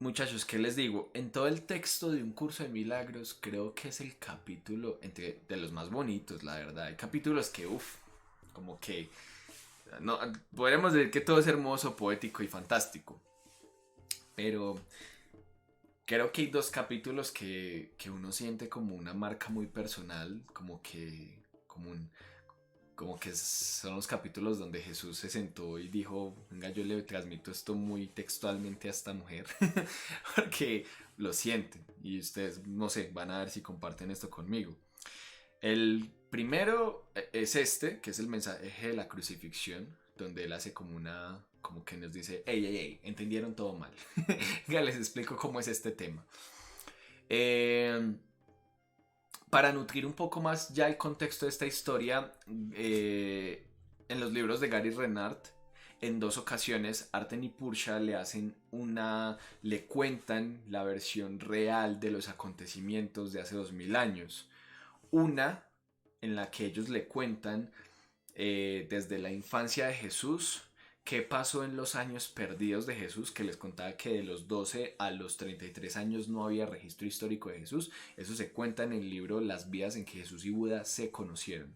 Muchachos, ¿qué les digo? En todo el texto de Un Curso de Milagros, creo que es el capítulo de los más bonitos, la verdad. Hay capítulos que, como que no, podríamos decir que todo es hermoso, poético y fantástico, pero creo que hay dos capítulos que uno siente como una marca muy personal, como que son los capítulos donde Jesús se sentó y dijo, venga, yo le transmito esto muy textualmente a esta mujer, porque lo sienten y ustedes, no sé, van a ver si comparten esto conmigo. El primero es este, que es el mensaje de la crucifixión, donde él hace como que nos dice, hey, hey, hey, entendieron todo mal. Ya les explico cómo es este tema. Eh, para nutrir un poco más ya el contexto de esta historia, en los libros de Gary Renard, en dos ocasiones Arten y Pursha le cuentan la versión real de los acontecimientos de hace 2000 años. Una en la que ellos le cuentan desde la infancia de Jesús, qué pasó en los años perdidos de Jesús, que les contaba que de los 12 a los 33 años no había registro histórico de Jesús. Eso se cuenta en el libro Las vidas en que Jesús y Buda se conocieron.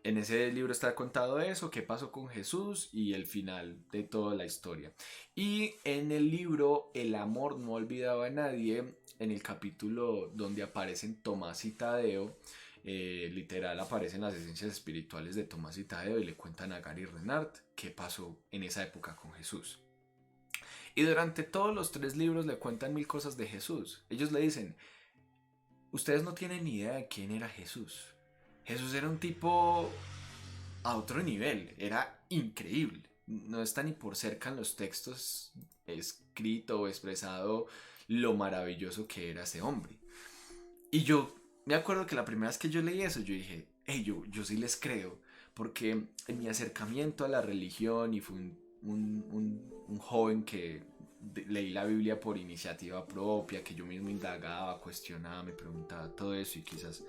En ese libro está contado eso, qué pasó con Jesús y el final de toda la historia. Y en el libro El amor no olvidaba a nadie, en el capítulo donde aparecen Tomás y Tadeo, literal aparecen las esencias espirituales de Tomás y Tadeo y le cuentan a Gary Renard qué pasó en esa época con Jesús. Y durante todos los tres libros le cuentan mil cosas de Jesús. Ellos le dicen, ustedes no tienen ni idea de quién era Jesús. Jesús era un tipo a otro nivel, era increíble. No está ni por cerca en los textos escrito o expresado lo maravilloso que era ese hombre. Y yo me acuerdo que la primera vez que yo leí eso, yo dije, hey, yo sí les creo, porque en mi acercamiento a la religión, y fui un joven que leí la Biblia por iniciativa propia, que yo mismo indagaba, cuestionaba, me preguntaba todo eso, y quizás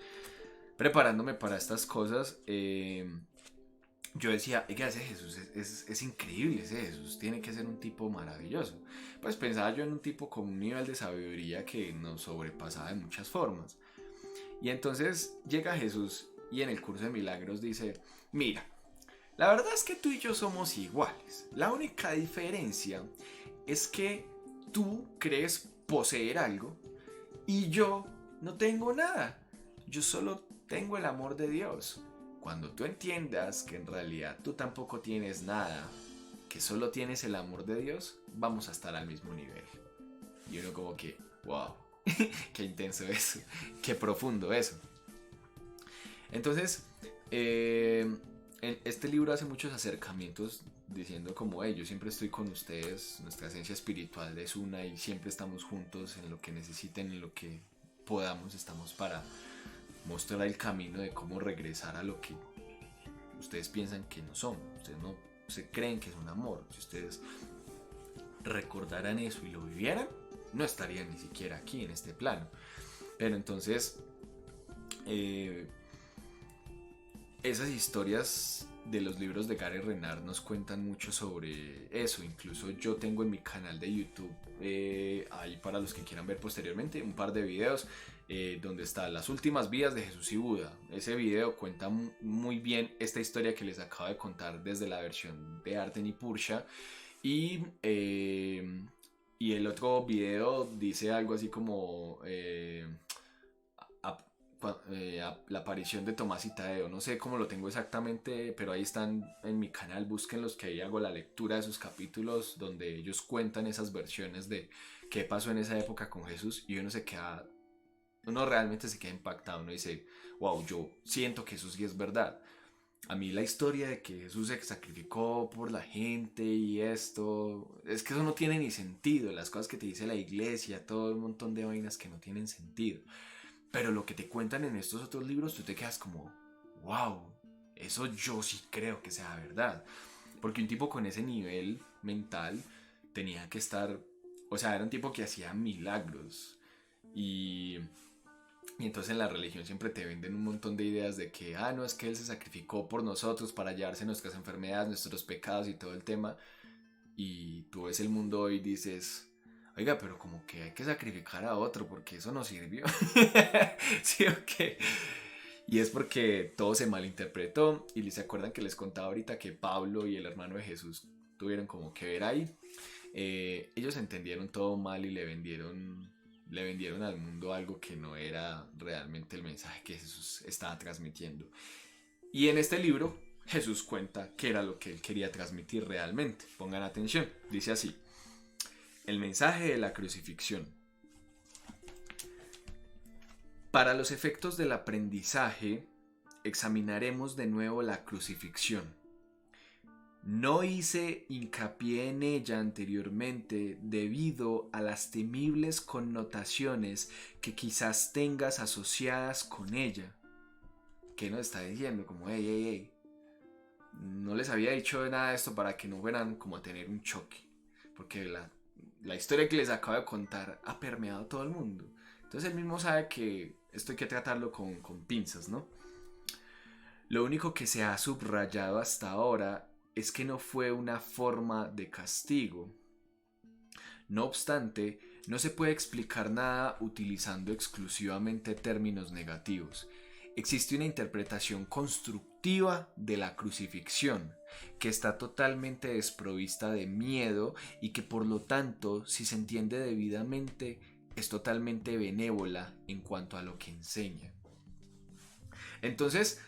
preparándome para estas cosas, yo decía, oiga, ese Jesús es increíble, ese Jesús tiene que ser un tipo maravilloso. Pues pensaba yo en un tipo con un nivel de sabiduría que nos sobrepasaba de muchas formas. Y entonces llega Jesús y en el curso de milagros dice, mira, la verdad es que tú y yo somos iguales. La única diferencia es que tú crees poseer algo y yo no tengo nada. Yo solo tengo el amor de Dios. Cuando tú entiendas que en realidad tú tampoco tienes nada, que solo tienes el amor de Dios, vamos a estar al mismo nivel. Y uno como que, wow, qué intenso eso, qué profundo eso. Entonces, este libro hace muchos acercamientos diciendo como, hey, yo siempre estoy con ustedes, nuestra esencia espiritual es una y siempre estamos juntos en lo que necesiten, en lo que podamos, estamos para mostrar el camino de cómo regresar a lo que ustedes piensan que no son. Ustedes no se creen que es un amor. Si ustedes recordaran eso y lo vivieran, no estarían ni siquiera aquí en este plano. Pero entonces, esas historias de los libros de Gary Renard nos cuentan mucho sobre eso. Incluso yo tengo en mi canal de YouTube, ahí para los que quieran ver posteriormente, un par de videos donde están las últimas vidas de Jesús y Buda. Ese video cuenta muy bien esta historia que les acabo de contar desde la versión de Arten y Pursha. Y el otro video dice algo así como la aparición de Tomás y Tadeo. No sé cómo lo tengo exactamente, pero ahí están en mi canal. Búsquenlos, que ahí hago la lectura de esos capítulos donde ellos cuentan esas versiones de qué pasó en esa época con Jesús. Y uno realmente se queda impactado. Uno dice, wow, yo siento que eso sí es verdad. A mí la historia de que Jesús se sacrificó por la gente y esto, es que eso no tiene ni sentido. Las cosas que te dice la iglesia, todo un montón de vainas que no tienen sentido. Pero lo que te cuentan en estos otros libros, tú te quedas como, wow, eso yo sí creo que sea verdad. Porque un tipo con ese nivel mental tenía que estar, o sea, era un tipo que hacía milagros. Y entonces en la religión siempre te venden un montón de ideas de que, no, es que Él se sacrificó por nosotros para llevarse nuestras enfermedades, nuestros pecados y todo el tema. Y tú ves el mundo hoy y dices, oiga, pero como que hay que sacrificar a otro porque eso no sirvió. ¿Sí o qué? Y es porque todo se malinterpretó. Y se acuerdan que les contaba ahorita que Pablo y el hermano de Jesús tuvieron como que ver ahí. Ellos entendieron todo mal y le vendieron al mundo algo que no era realmente el mensaje que Jesús estaba transmitiendo. Y en este libro Jesús cuenta qué era lo que él quería transmitir realmente. Pongan atención, dice así: el mensaje de la crucifixión. Para los efectos del aprendizaje, examinaremos de nuevo la crucifixión. No hice hincapié en ella anteriormente debido a las temibles connotaciones que quizás tengas asociadas con ella. ¿Qué nos está diciendo? Como, hey, no les había dicho nada de esto para que no fueran como a tener un choque. Porque la historia que les acabo de contar ha permeado a todo el mundo. Entonces él mismo sabe que esto hay que tratarlo con pinzas, ¿no? Lo único que se ha subrayado hasta ahora es que no fue una forma de castigo. No obstante, no se puede explicar nada utilizando exclusivamente términos negativos. Existe una interpretación constructiva de la crucifixión, que está totalmente desprovista de miedo y que por lo tanto, si se entiende debidamente, es totalmente benévola en cuanto a lo que enseña. Entonces,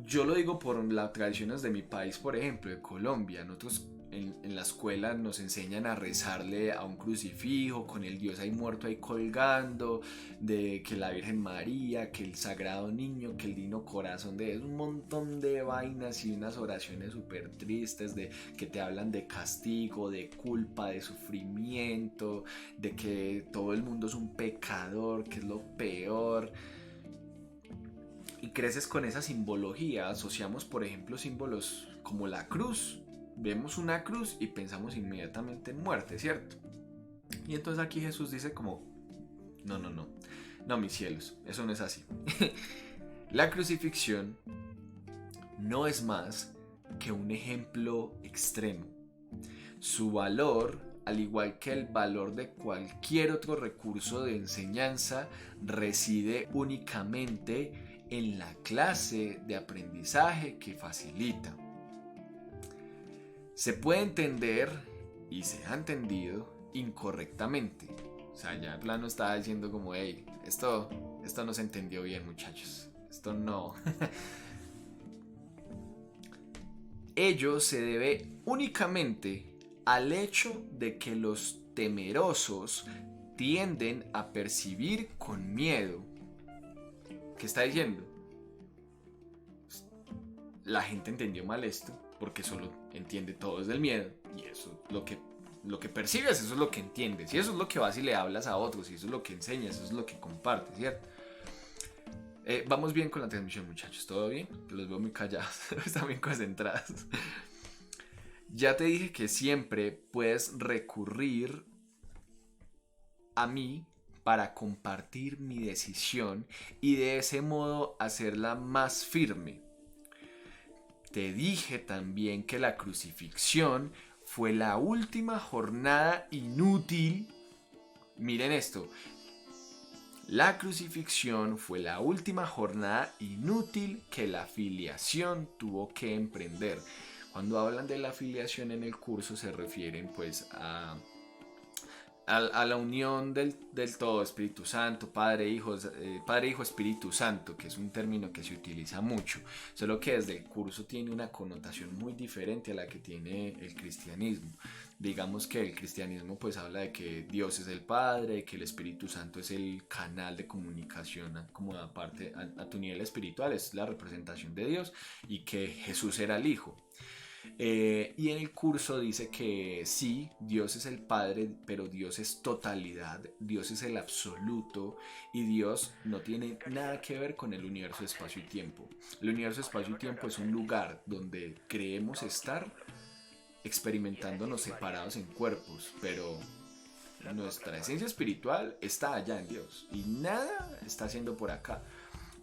yo lo digo por las tradiciones de mi país, por ejemplo, de Colombia. Nosotros en la escuela nos enseñan a rezarle a un crucifijo con el Dios ahí muerto ahí colgando, de que la Virgen María, que el Sagrado Niño, que el Divino Corazón de Jesús, un montón de vainas y unas oraciones súper tristes de que te hablan de castigo, de culpa, de sufrimiento, de que todo el mundo es un pecador, que es lo peor. Y creces con esa simbología. Asociamos, por ejemplo, símbolos como la cruz. Vemos una cruz y pensamos inmediatamente en muerte, ¿cierto? Y entonces aquí Jesús dice como, no, mis cielos, eso no es así. La crucifixión no es más que un ejemplo extremo. Su valor, al igual que el valor de cualquier otro recurso de enseñanza, reside únicamente en la clase de aprendizaje que facilita. Se puede entender, y se ha entendido, incorrectamente. O sea, ya el plano estaba diciendo como, hey, esto no se entendió bien, muchachos. Esto no. Ello se debe únicamente al hecho de que los temerosos tienden a percibir con miedo. ¿Qué está diciendo? La gente entendió mal esto porque solo entiende todo desde el miedo, y eso es lo que percibes, eso es lo que entiendes, y eso es lo que vas y le hablas a otros, y eso es lo que enseñas, eso es lo que compartes, ¿cierto? Vamos bien con la transmisión, muchachos, ¿todo bien? Los veo muy callados, están bien concentrados. Ya te dije que siempre puedes recurrir a mí para compartir mi decisión y de ese modo hacerla más firme. Te dije también que la crucifixión fue la última jornada inútil. Miren esto. La crucifixión fue la última jornada inútil que la filiación tuvo que emprender. Cuando hablan de la filiación en el curso se refieren pues a la unión del todo, Espíritu Santo, Padre, Hijo, Espíritu Santo, que es un término que se utiliza mucho, solo que desde el curso tiene una connotación muy diferente a la que tiene el cristianismo. Digamos que el cristianismo pues habla de que Dios es el Padre, que el Espíritu Santo es el canal de comunicación como aparte a tu nivel espiritual, es la representación de Dios, y que Jesús era el Hijo. Y en el curso dice que sí, Dios es el Padre, pero Dios es totalidad, Dios es el absoluto, y Dios no tiene nada que ver con el universo, espacio y tiempo. El universo, espacio y tiempo es un lugar donde creemos estar experimentándonos separados en cuerpos, pero nuestra esencia espiritual está allá en Dios y nada está haciendo por acá.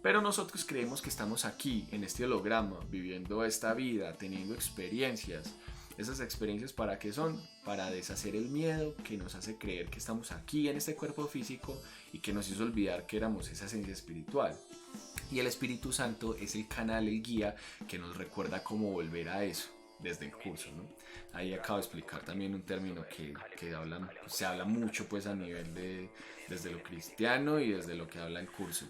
Pero nosotros creemos que estamos aquí, en este holograma, viviendo esta vida, teniendo experiencias. ¿Esas experiencias para qué son? Para deshacer el miedo que nos hace creer que estamos aquí en este cuerpo físico y que nos hizo olvidar que éramos esa esencia espiritual. Y el Espíritu Santo es el canal, el guía que nos recuerda cómo volver a eso desde el curso, ¿no? Ahí acabo de explicar también un término que hablan, pues, se habla mucho pues a nivel de desde lo cristiano y desde lo que habla el curso.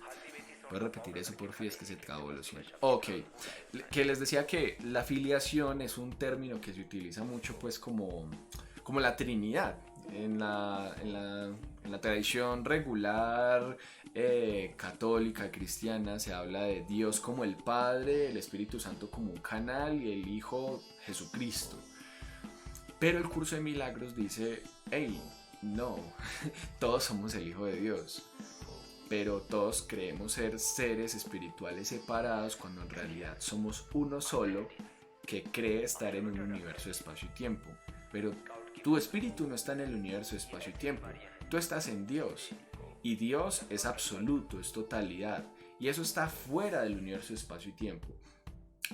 ¿Puedo repetir eso por fin? Es que se trabó, lo siento. Ok, que les decía que la filiación es un término que se utiliza mucho pues como la Trinidad. En la tradición regular católica, cristiana, se habla de Dios como el Padre, el Espíritu Santo como un canal y el Hijo Jesucristo. Pero el curso de milagros dice, hey, no, todos somos el Hijo de Dios, pero todos creemos ser seres espirituales separados cuando en realidad somos uno solo que cree estar en un universo de espacio y tiempo. Pero tu espíritu no está en el universo de espacio y tiempo, tú estás en Dios. Y Dios es absoluto, es totalidad. Y eso está fuera del universo de espacio y tiempo.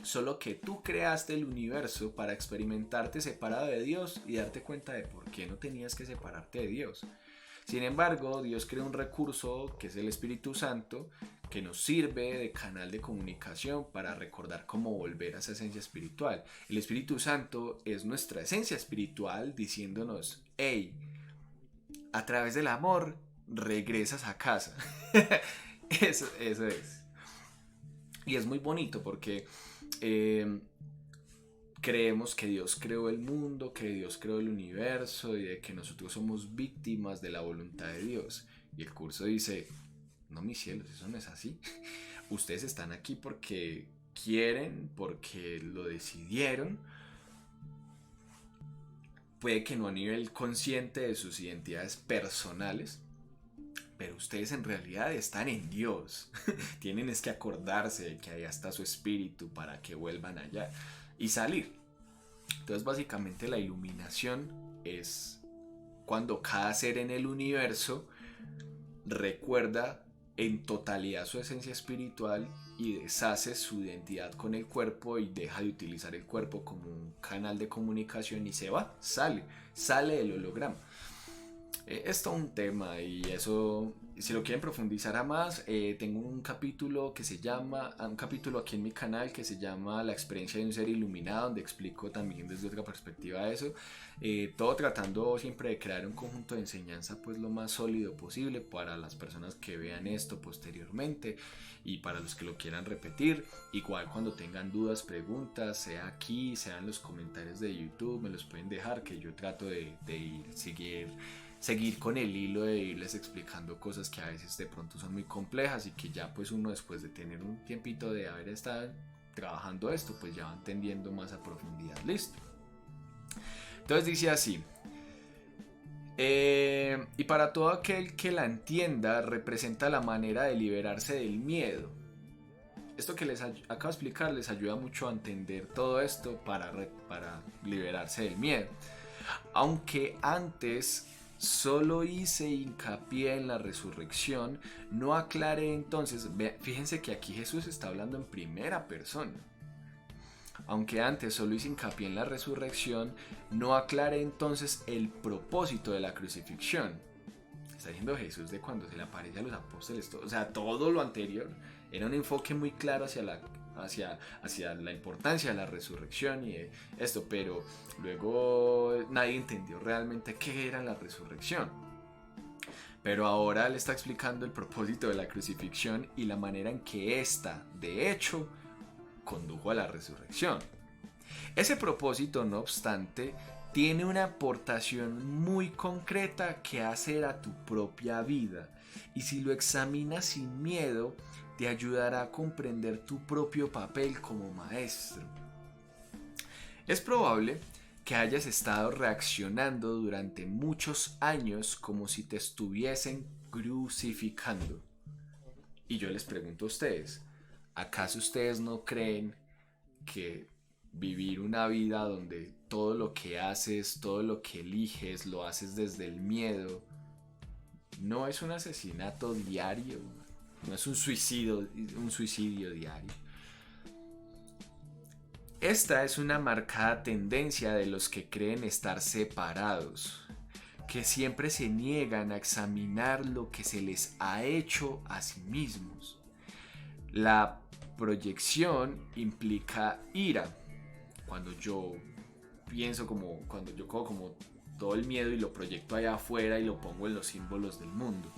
Solo que tú creaste el universo para experimentarte separado de Dios y darte cuenta de por qué no tenías que separarte de Dios. Sin embargo, Dios creó un recurso que es el Espíritu Santo, que nos sirve de canal de comunicación para recordar cómo volver a esa esencia espiritual. El Espíritu Santo es nuestra esencia espiritual diciéndonos, hey, a través del amor regresas a casa. Eso es. Y es muy bonito porque creemos que Dios creó el mundo, que Dios creó el universo y de que nosotros somos víctimas de la voluntad de Dios. Y el curso dice, no mis cielos, eso no es así. Ustedes están aquí porque quieren, porque lo decidieron. Puede que no a nivel consciente de sus identidades personales, pero ustedes en realidad están en Dios. Tienen es que acordarse de que allá está su espíritu para que vuelvan allá y salir. Entonces básicamente la iluminación es cuando cada ser en el universo recuerda en totalidad su esencia espiritual y deshace su identidad con el cuerpo y deja de utilizar el cuerpo como un canal de comunicación y se va, sale del holograma. Es todo un tema y eso, si lo quieren profundizar a más, tengo un capítulo un capítulo aquí en mi canal que se llama La experiencia de un ser iluminado, donde explico también desde otra perspectiva eso, todo tratando siempre de crear un conjunto de enseñanza pues lo más sólido posible para las personas que vean esto posteriormente y para los que lo quieran repetir. Igual cuando tengan dudas, preguntas, sea aquí, sea en los comentarios de YouTube, me los pueden dejar, que yo trato de seguir con el hilo de irles explicando cosas que a veces de pronto son muy complejas y que ya pues uno después de tener un tiempito de haber estado trabajando esto pues ya va entendiendo más a profundidad. Listo. Entonces dice así, y para todo aquel que la entienda representa la manera de liberarse del miedo. Esto que les acabo de explicar les ayuda mucho a entender todo esto para liberarse del miedo. Aunque antes solo hice hincapié en la resurrección, no aclaré entonces, fíjense que aquí Jesús está hablando en primera persona. Aunque antes solo hice hincapié en la resurrección, no aclaré entonces el propósito de la crucifixión. Está diciendo Jesús de cuando se le aparece a los apóstoles, o sea, todo lo anterior era un enfoque muy claro hacia la importancia de la resurrección y de esto, pero luego nadie entendió realmente qué era la resurrección. Pero ahora le está explicando el propósito de la crucifixión y la manera en que ésta, de hecho, condujo a la resurrección. Ese propósito, no obstante, tiene una aportación muy concreta que hacer a tu propia vida, y si lo examinas sin miedo, te ayudará a comprender tu propio papel como maestro. Es probable que hayas estado reaccionando durante muchos años como si te estuviesen crucificando. Y yo les pregunto a ustedes, ¿acaso ustedes no creen que vivir una vida donde todo lo que haces, todo lo que eliges, lo haces desde el miedo, no es un asesinato diario? No es un suicidio diario. Esta es una marcada tendencia de los que creen estar separados, que siempre se niegan a examinar lo que se les ha hecho a sí mismos. La proyección implica ira. Cuando yo pienso cuando yo cojo como todo el miedo y lo proyecto allá afuera y lo pongo en los símbolos del mundo.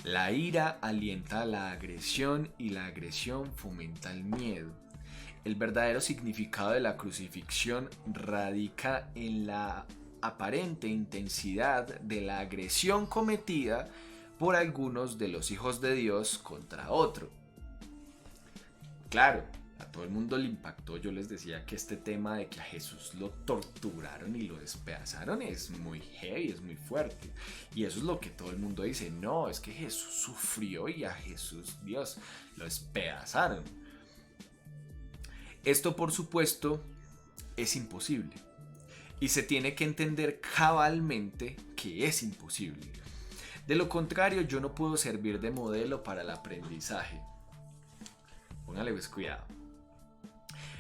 La ira alienta la agresión y la agresión fomenta el miedo. El verdadero significado de la crucifixión radica en la aparente intensidad de la agresión cometida por algunos de los hijos de Dios contra otro. Claro, a todo el mundo le impactó. Yo les decía que este tema de que a Jesús lo torturaron y lo despedazaron es muy heavy, es muy fuerte. Y eso es lo que todo el mundo dice. No, es que Jesús sufrió y a Jesús, Dios, lo despedazaron. Esto, por supuesto, es imposible. Y se tiene que entender cabalmente que es imposible. De lo contrario, yo no puedo servir de modelo para el aprendizaje. Póngale pues cuidado.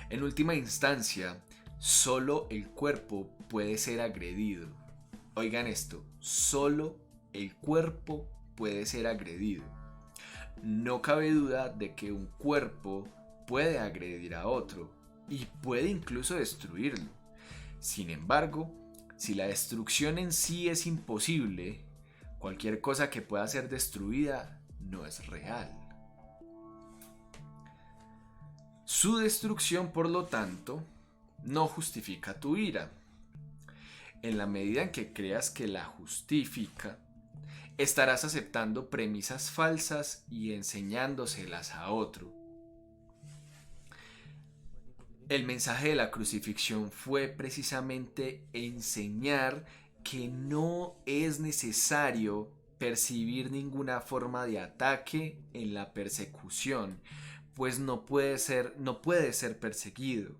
En última instancia, solo el cuerpo puede ser agredido. Oigan esto, solo el cuerpo puede ser agredido. No cabe duda de que un cuerpo puede agredir a otro y puede incluso destruirlo. Sin embargo, si la destrucción en sí es imposible, cualquier cosa que pueda ser destruida no es real. Su destrucción, por lo tanto, no justifica tu ira. En la medida en que creas que la justifica, estarás aceptando premisas falsas y enseñándoselas a otro. El mensaje de la crucifixión fue precisamente enseñar que no es necesario percibir ninguna forma de ataque en la persecución, pues no puede ser perseguido.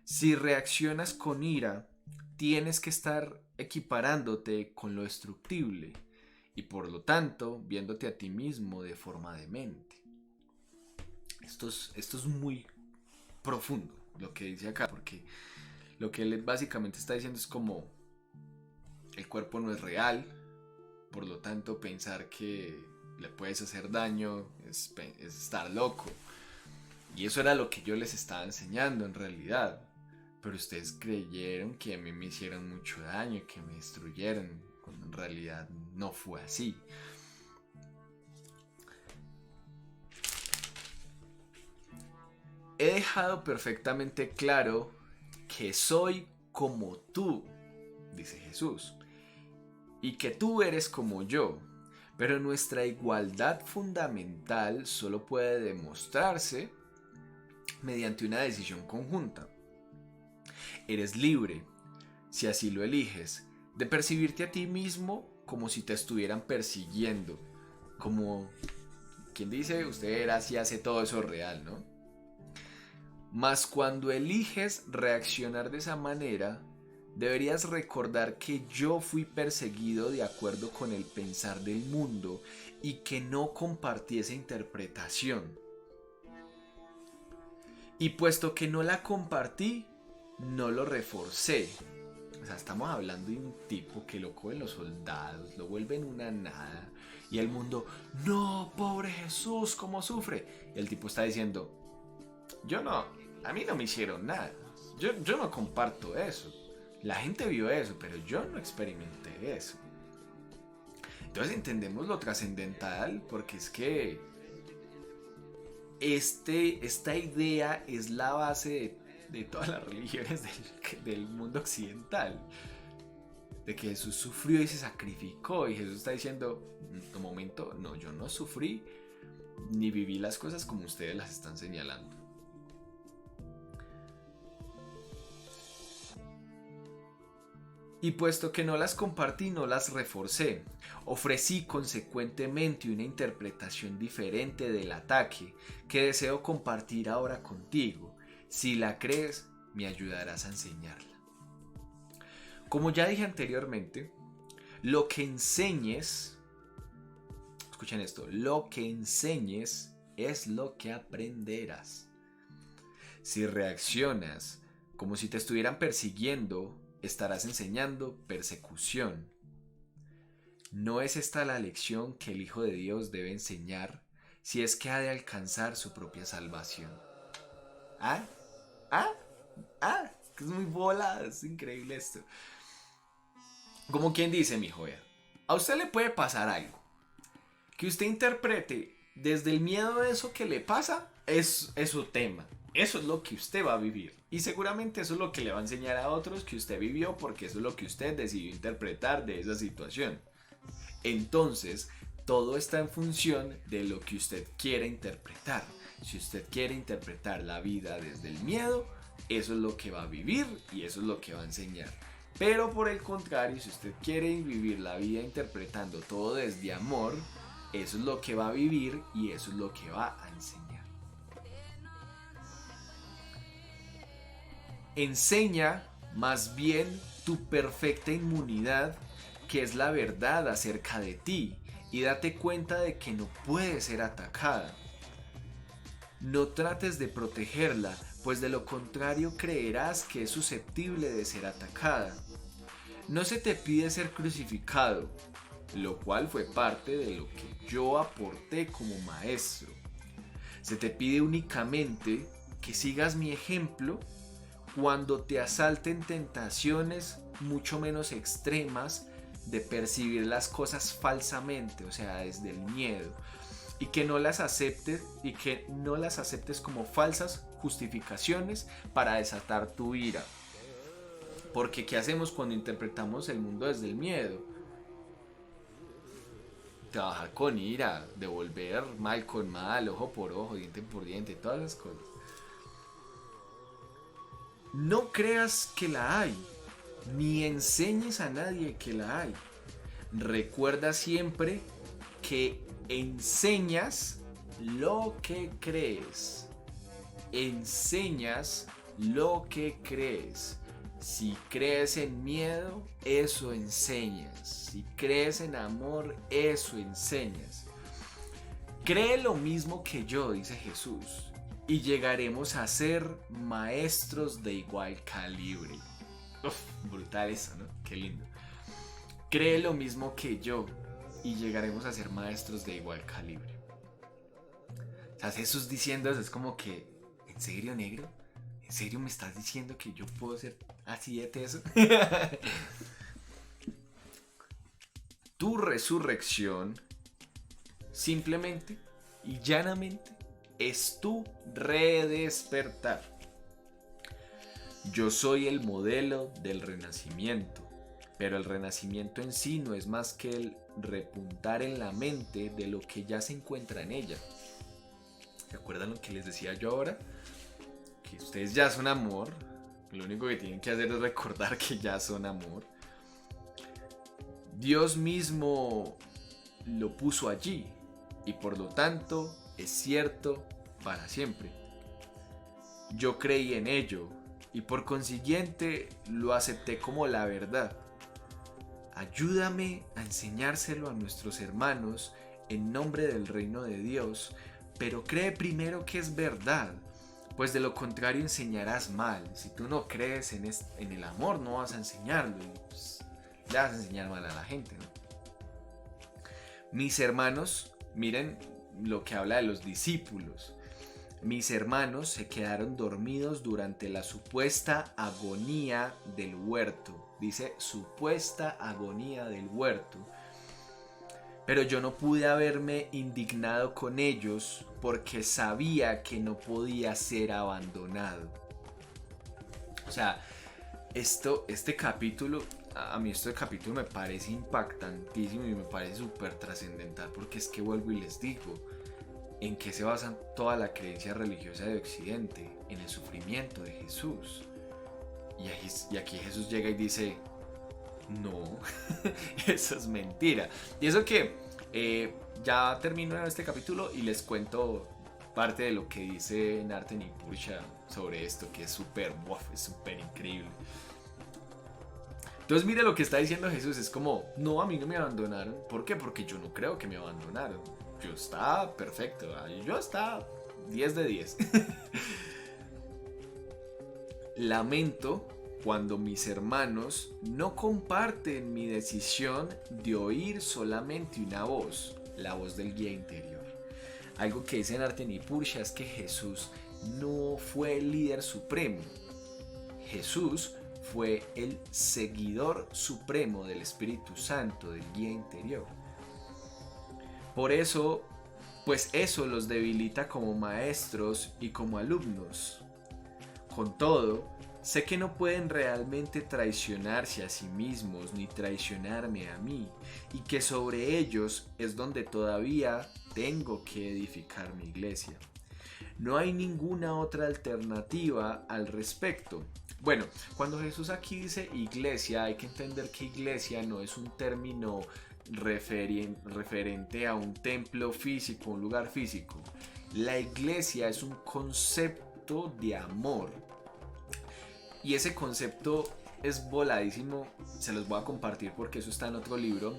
Si reaccionas con ira, tienes que estar equiparándote con lo destructible y por lo tanto viéndote a ti mismo de forma demente. Esto es muy profundo lo que dice acá, porque lo que él básicamente está diciendo es como el cuerpo no es real, por lo tanto pensar que le puedes hacer daño es estar loco. Y eso era lo que yo les estaba enseñando en realidad. Pero ustedes creyeron que a mí me hicieron mucho daño, que me destruyeron, cuando en realidad no fue así. He dejado perfectamente claro que soy como tú, dice Jesús, y que tú eres como yo, pero nuestra igualdad fundamental solo puede demostrarse mediante una decisión conjunta. Eres libre, si así lo eliges, de percibirte a ti mismo como si te estuvieran persiguiendo, como quien dice, usted era si hace todo eso real, ¿no? Mas cuando eliges reaccionar de esa manera, deberías recordar que yo fui perseguido de acuerdo con el pensar del mundo y que no compartí esa interpretación. Y puesto que no la compartí, no lo reforcé. O sea, estamos hablando de un tipo que lo cogen los soldados, lo vuelven una nada. Y el mundo, no, pobre Jesús, ¿cómo sufre? Y el tipo está diciendo, a mí no me hicieron nada. Yo no comparto eso. La gente vio eso, pero yo no experimenté eso. Entonces entendemos lo trascendental, porque es que esta idea es la base de todas las religiones del mundo occidental. De que Jesús sufrió y se sacrificó. Y Jesús está diciendo, en un momento, no, yo no sufrí, ni viví las cosas como ustedes las están señalando. Y puesto que no las compartí, no las reforcé. Ofrecí consecuentemente una interpretación diferente del ataque que deseo compartir ahora contigo. Si la crees, me ayudarás a enseñarla. Como ya dije anteriormente, lo que enseñes, escuchen esto, lo que enseñes es lo que aprenderás. Si reaccionas como si te estuvieran persiguiendo, estarás enseñando persecución. ¿No es esta la lección que el Hijo de Dios debe enseñar, si es que ha de alcanzar su propia salvación. ¿Ah? ¿Ah? ¿Ah? Es muy bola, es increíble esto. Como quien dice, mi joya, a usted le puede pasar algo que usted interprete desde el miedo de eso que le pasa, es su tema. Eso es lo que usted va a vivir. Y seguramente eso es lo que le va a enseñar a otros que usted vivió, porque eso es lo que usted decidió interpretar de esa situación. Entonces, todo está en función de lo que usted quiere interpretar. Si usted quiere interpretar la vida desde el miedo, eso es lo que va a vivir y eso es lo que va a enseñar. Pero por el contrario, si usted quiere vivir la vida interpretando todo desde amor, eso es lo que va a vivir y eso es lo que va a enseñar. Enseña más bien tu perfecta inmunidad, que es la verdad acerca de ti, y date cuenta de que no puede ser atacada. No trates de protegerla, pues de lo contrario creerás que es susceptible de ser atacada. No se te pide ser crucificado, lo cual fue parte de lo que yo aporté como maestro. Se te pide únicamente que sigas mi ejemplo cuando te asalten tentaciones mucho menos extremas de percibir las cosas falsamente, o sea, desde el miedo, y que no las aceptes como falsas justificaciones para desatar tu ira. Porque ¿qué hacemos cuando interpretamos el mundo desde el miedo? Trabajar con ira, devolver mal con mal, ojo por ojo, diente por diente, todas esas cosas. No creas que la hay, ni enseñes a nadie que la hay. Recuerda siempre que enseñas lo que crees. Enseñas lo que crees. Si crees en miedo, eso enseñas. Si crees en amor, eso enseñas. Cree lo mismo que yo, dice Jesús, y llegaremos a ser maestros de igual calibre. Uf, brutal eso, ¿no? Qué lindo. Cree lo mismo que yo y llegaremos a ser maestros de igual calibre. O sea, Jesús diciendo eso es como que, ¿en serio, negro? ¿En serio me estás diciendo que yo puedo ser así de teso? Tu resurrección simplemente y llanamente es tu redespertar. Yo soy el modelo del renacimiento, pero el renacimiento en sí no es más que el repuntar en la mente de lo que ya se encuentra en ella. ¿Se acuerdan lo que les decía yo ahora? Que ustedes ya son amor, lo único que tienen que hacer es recordar que ya son amor. Dios mismo lo puso allí y por lo tanto es cierto para siempre. Yo creí en ello y por consiguiente lo acepté como la verdad. Ayúdame a enseñárselo a nuestros hermanos en nombre del reino de Dios, pero cree primero que es verdad, pues de lo contrario enseñarás mal. Si tú no crees en el amor, no vas a enseñarlo y pues, le vas a enseñar mal a la gente, ¿no? Mis hermanos, miren lo que habla de los discípulos. Mis hermanos se quedaron dormidos durante la supuesta agonía del huerto. Dice supuesta agonía del huerto. Pero yo no pude haberme indignado con ellos porque sabía que no podía ser abandonado. O sea, este capítulo, a mí este capítulo me parece impactantísimo y me parece súper trascendental, porque es que vuelvo y les digo, ¿en qué se basa toda la creencia religiosa de Occidente? En el sufrimiento de Jesús. Y aquí Jesús llega y dice, no, eso es mentira. Y eso que ya termino este capítulo y les cuento parte de lo que dice Narten y Pursha sobre esto, que es súper increíble. Entonces mire lo que está diciendo Jesús, es como, no, a mí no me abandonaron. ¿Por qué? Porque yo no creo que me abandonaron. Yo estaba perfecto, yo estaba 10 de 10. Lamento cuando mis hermanos no comparten mi decisión de oír solamente una voz, la voz del guía interior. Algo que dice Narten y Pursha es que Jesús no fue el líder supremo. Jesús fue el seguidor supremo del Espíritu Santo, del guía interior. Por eso, pues eso los debilita como maestros y como alumnos. Con todo, sé que no pueden realmente traicionarse a sí mismos ni traicionarme a mí, y que sobre ellos es donde todavía tengo que edificar mi iglesia. No hay ninguna otra alternativa al respecto. Bueno, cuando Jesús aquí dice iglesia, hay que entender que iglesia no es un término referente a un templo físico, un lugar físico. La iglesia es un concepto de amor. Y ese concepto es voladísimo, se los voy a compartir porque eso está en otro libro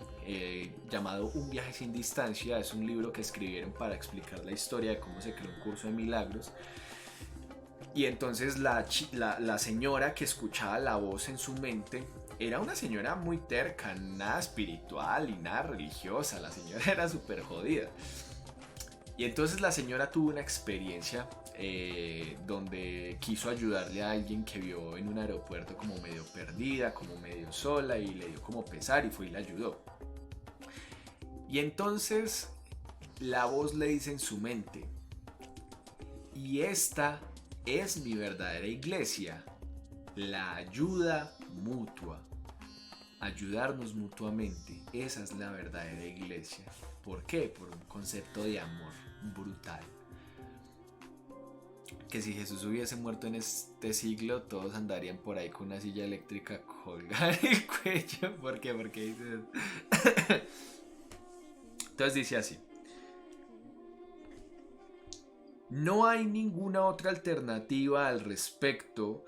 llamado Un viaje sin distancia. Es un libro que escribieron para explicar la historia de cómo se creó un curso de milagros. Y entonces la señora que escuchaba la voz en su mente era una señora muy terca, nada espiritual y nada religiosa. La señora era súper jodida. Y entonces la señora tuvo una experiencia donde quiso ayudarle a alguien que vio en un aeropuerto como medio perdida, como medio sola, y le dio como pesar y fue y la ayudó. Y entonces la voz le dice en su mente: y esta es mi verdadera iglesia, la ayuda mutua. Ayudarnos mutuamente, esa es la verdadera iglesia. ¿Por qué? Por un concepto de amor brutal. Que si Jesús hubiese muerto en este siglo, todos andarían por ahí con una silla eléctrica colgada en el cuello. ¿Por qué? Porque dice... Entonces dice así: no hay ninguna otra alternativa al respecto,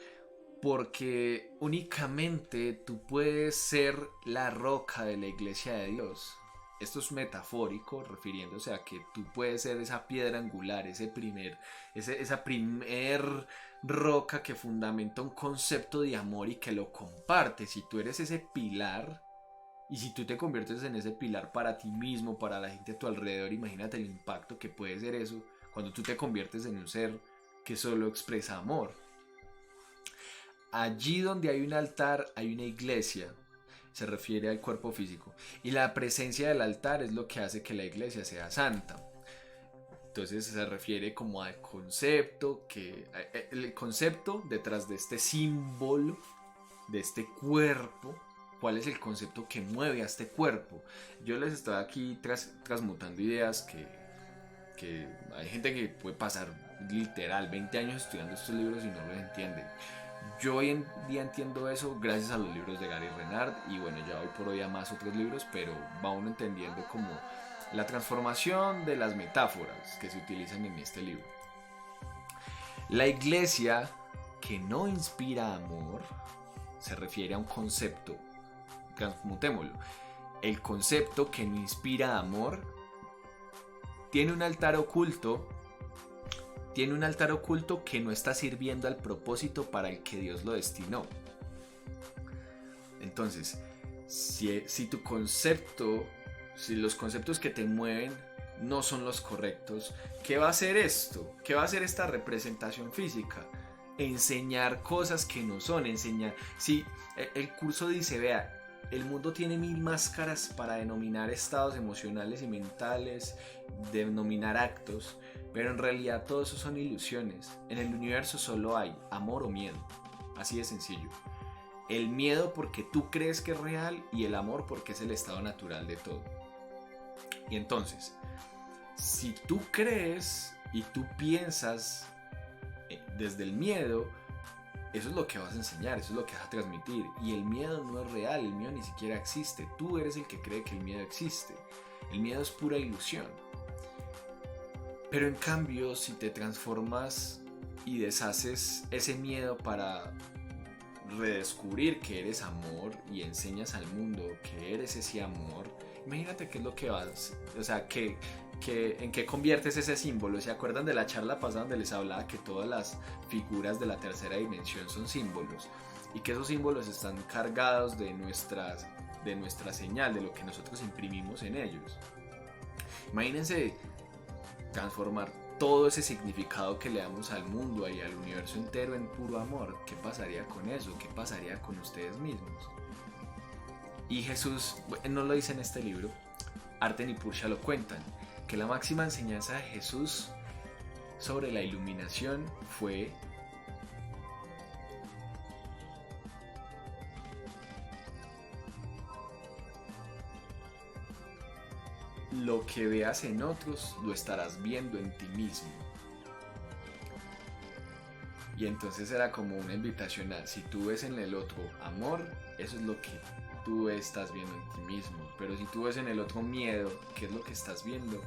porque únicamente tú puedes ser la roca de la iglesia de Dios. Esto es metafórico, refiriéndose a que tú puedes ser esa piedra angular, esa primer roca que fundamenta un concepto de amor y que lo comparte. Si tú eres ese pilar, y si tú te conviertes en ese pilar para ti mismo, para la gente a tu alrededor, imagínate el impacto que puede ser eso cuando tú te conviertes en un ser que solo expresa amor. Allí donde hay un altar hay una iglesia. Se refiere al cuerpo físico. Y la presencia del altar es lo que hace que la iglesia sea santa. Entonces se refiere como al concepto, el concepto detrás de este símbolo, de este cuerpo. ¿Cuál es el concepto que mueve a este cuerpo? Yo les estoy aquí transmutando ideas que hay gente que puede pasar literal 20 años estudiando estos libros y no los entiende. Yo hoy en día entiendo eso gracias a los libros de Gary Renard, y bueno, ya hoy por hoy a más otros libros, pero va uno entendiendo como la transformación de las metáforas que se utilizan en este libro. La iglesia que no inspira amor se refiere a un concepto, transmutémoslo. El concepto que no inspira amor tiene un altar oculto que no está sirviendo al propósito para el que Dios lo destinó. Entonces, si los conceptos que te mueven no son los correctos, ¿qué va a hacer esto? ¿Qué va a hacer esta representación física? Enseñar cosas que no son, enseñar. Si el curso dice, vea, el mundo tiene 1000 máscaras para denominar estados emocionales y mentales, denominar actos, pero en realidad todo eso son ilusiones. En el universo solo hay amor o miedo, así de sencillo. El miedo porque tú crees que es real y el amor porque es el estado natural de todo. Y entonces, si tú crees y tú piensas desde el miedo, eso es lo que vas a enseñar, eso es lo que vas a transmitir. Y el miedo no es real, el miedo ni siquiera existe. Tú eres el que cree que el miedo existe. El miedo es pura ilusión. Pero en cambio, si te transformas y deshaces ese miedo para redescubrir que eres amor y enseñas al mundo que eres ese amor, imagínate qué es lo que vas, o sea, en qué conviertes ese símbolo. ¿Se acuerdan de la charla pasada donde les hablaba que todas las figuras de la tercera dimensión son símbolos y que esos símbolos están cargados de nuestra señal, de lo que nosotros imprimimos en ellos? Imagínense transformar todo ese significado que le damos al mundo y al universo entero en puro amor. ¿Qué pasaría con eso? ¿Qué pasaría con ustedes mismos? Y Jesús, no lo dice en este libro, Arten y Pursha lo cuentan, que la máxima enseñanza de Jesús sobre la iluminación fue: lo que veas en otros lo estarás viendo en ti mismo. Y entonces era como una invitación a, si tú ves en el otro amor, eso es lo que tú estás viendo en ti mismo. Pero si tú ves en el otro miedo, ¿qué es lo que estás viendo?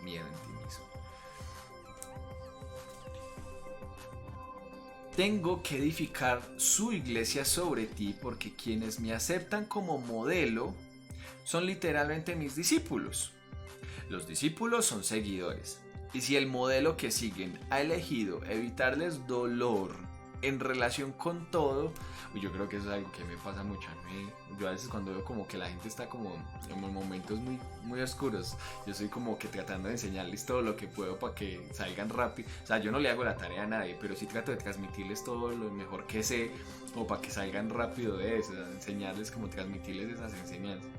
Miedo en ti mismo. Tengo que edificar su iglesia sobre ti, porque quienes me aceptan como modelo son literalmente mis discípulos. Los discípulos son seguidores. Y si el modelo que siguen ha elegido evitarles dolor en relación con todo, yo creo que eso es algo que me pasa mucho a mí. Yo a veces cuando veo como que la gente está como en momentos muy oscuros, yo soy como que tratando de enseñarles todo lo que puedo para que salgan rápido. O sea, yo no le hago la tarea a nadie, pero sí trato de transmitirles todo lo mejor que sé, o para que salgan rápido de eso, enseñarles, como transmitirles esas enseñanzas.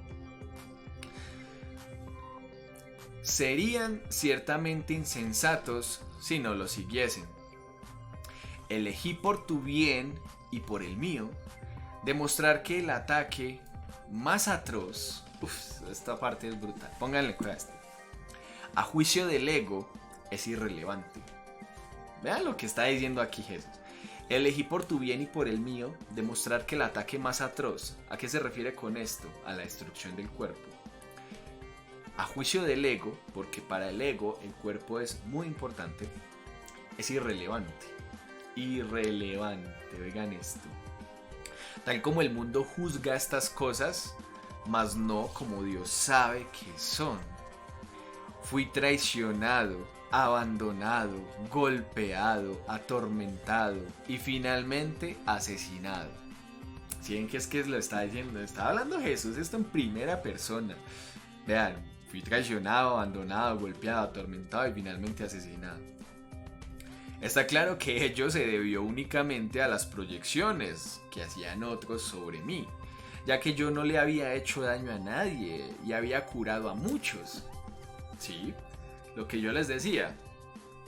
Serían ciertamente insensatos si no lo siguiesen. Elegí por tu bien y por el mío demostrar que el ataque más atroz, esta parte es brutal, pónganle cuidado, a juicio del ego, es irrelevante. Vean lo que está diciendo aquí Jesús. Elegí por tu bien y por el mío demostrar que el ataque más atroz, ¿a qué se refiere con esto? A la destrucción del cuerpo. A juicio del ego, porque para el ego el cuerpo es muy importante, es irrelevante. Irrelevante, oigan esto. Tal como el mundo juzga estas cosas, mas no como Dios sabe que son. Fui traicionado, abandonado, golpeado, atormentado y finalmente asesinado. ¿Sí ven que es que lo está diciendo? Está hablando Jesús esto en primera persona. Vean, fui traicionado, abandonado, golpeado, atormentado y finalmente asesinado. Está claro que ello se debió únicamente a las proyecciones que hacían otros sobre mí, ya que yo no le había hecho daño a nadie y había curado a muchos. Sí, lo que yo les decía.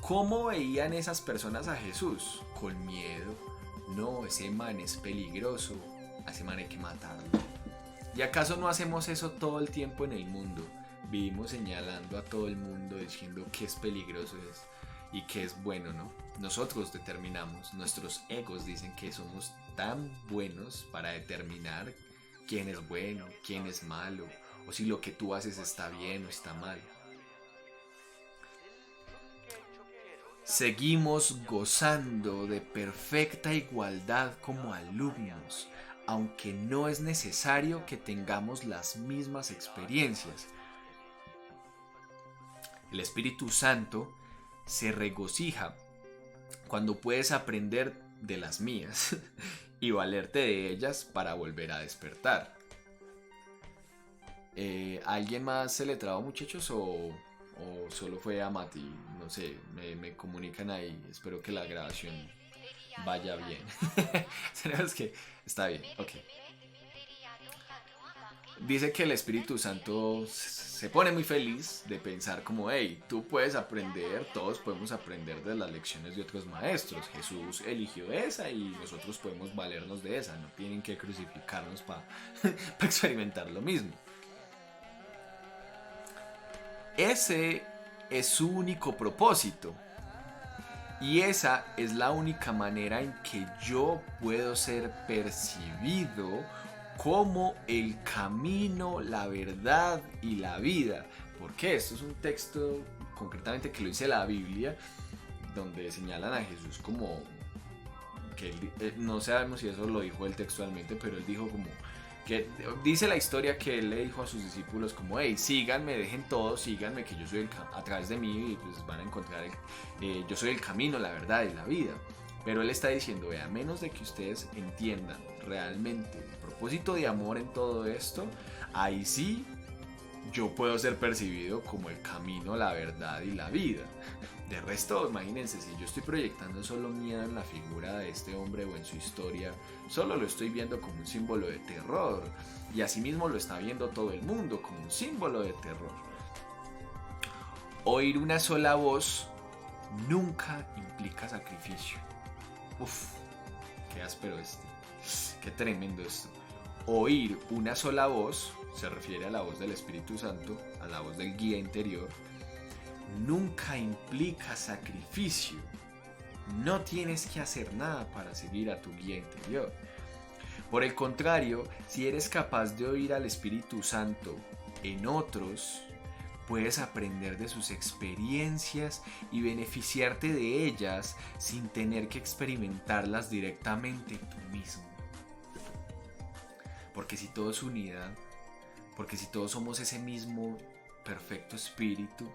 ¿Cómo veían esas personas a Jesús? Con miedo. No, ese man es peligroso, a ese man hay que matarlo. ¿Y acaso no hacemos eso todo el tiempo en el mundo? Vivimos señalando a todo el mundo, diciendo qué es peligroso y qué es bueno, ¿no? Nosotros determinamos, nuestros egos dicen que somos tan buenos para determinar quién es bueno, quién es malo, o si lo que tú haces está bien o está mal. Seguimos gozando de perfecta igualdad como alumnos, aunque no es necesario que tengamos las mismas experiencias. El Espíritu Santo se regocija cuando puedes aprender de las mías y valerte de ellas para volver a despertar. ¿A alguien más se le trabó, muchachos, o solo fue a Mati? No sé, me comunican ahí. Espero que la grabación vaya bien. Sabemos que está bien, ok. Dice que el Espíritu Santo se pone muy feliz de pensar como, hey, tú puedes aprender, todos podemos aprender de las lecciones de otros maestros. Jesús eligió esa y nosotros podemos valernos de esa. No tienen que crucificarnos para experimentar lo mismo. Ese es su único propósito. Y esa es la única manera en que yo puedo ser percibido como el camino, la verdad y la vida. ¿Por qué? Esto es un texto concretamente que lo dice la Biblia, donde señalan a Jesús como que no sabemos si eso lo dijo él textualmente, pero él dijo como que dice la historia que él le dijo a sus discípulos como, hey, síganme, dejen todo, síganme, que yo soy a través de mí pues van a encontrar yo soy el camino, la verdad y la vida. Pero él está diciendo, a menos de que ustedes entiendan realmente el propósito de amor en todo esto, ahí sí yo puedo ser percibido como el camino, la verdad y la vida. De resto, imagínense, si yo estoy proyectando solo miedo en la figura de este hombre o en su historia, solo lo estoy viendo como un símbolo de terror. Y asimismo lo está viendo todo el mundo como un símbolo de terror. Oír una sola voz nunca implica sacrificio. Uf, qué áspero esto. Qué tremendo esto. Oír una sola voz, se refiere a la voz del Espíritu Santo, a la voz del guía interior, nunca implica sacrificio. No tienes que hacer nada para seguir a tu guía interior. Por el contrario, si eres capaz de oír al Espíritu Santo en otros, puedes aprender de sus experiencias y beneficiarte de ellas sin tener que experimentarlas directamente tú mismo. Porque si todo es unidad, porque si todos somos ese mismo perfecto espíritu,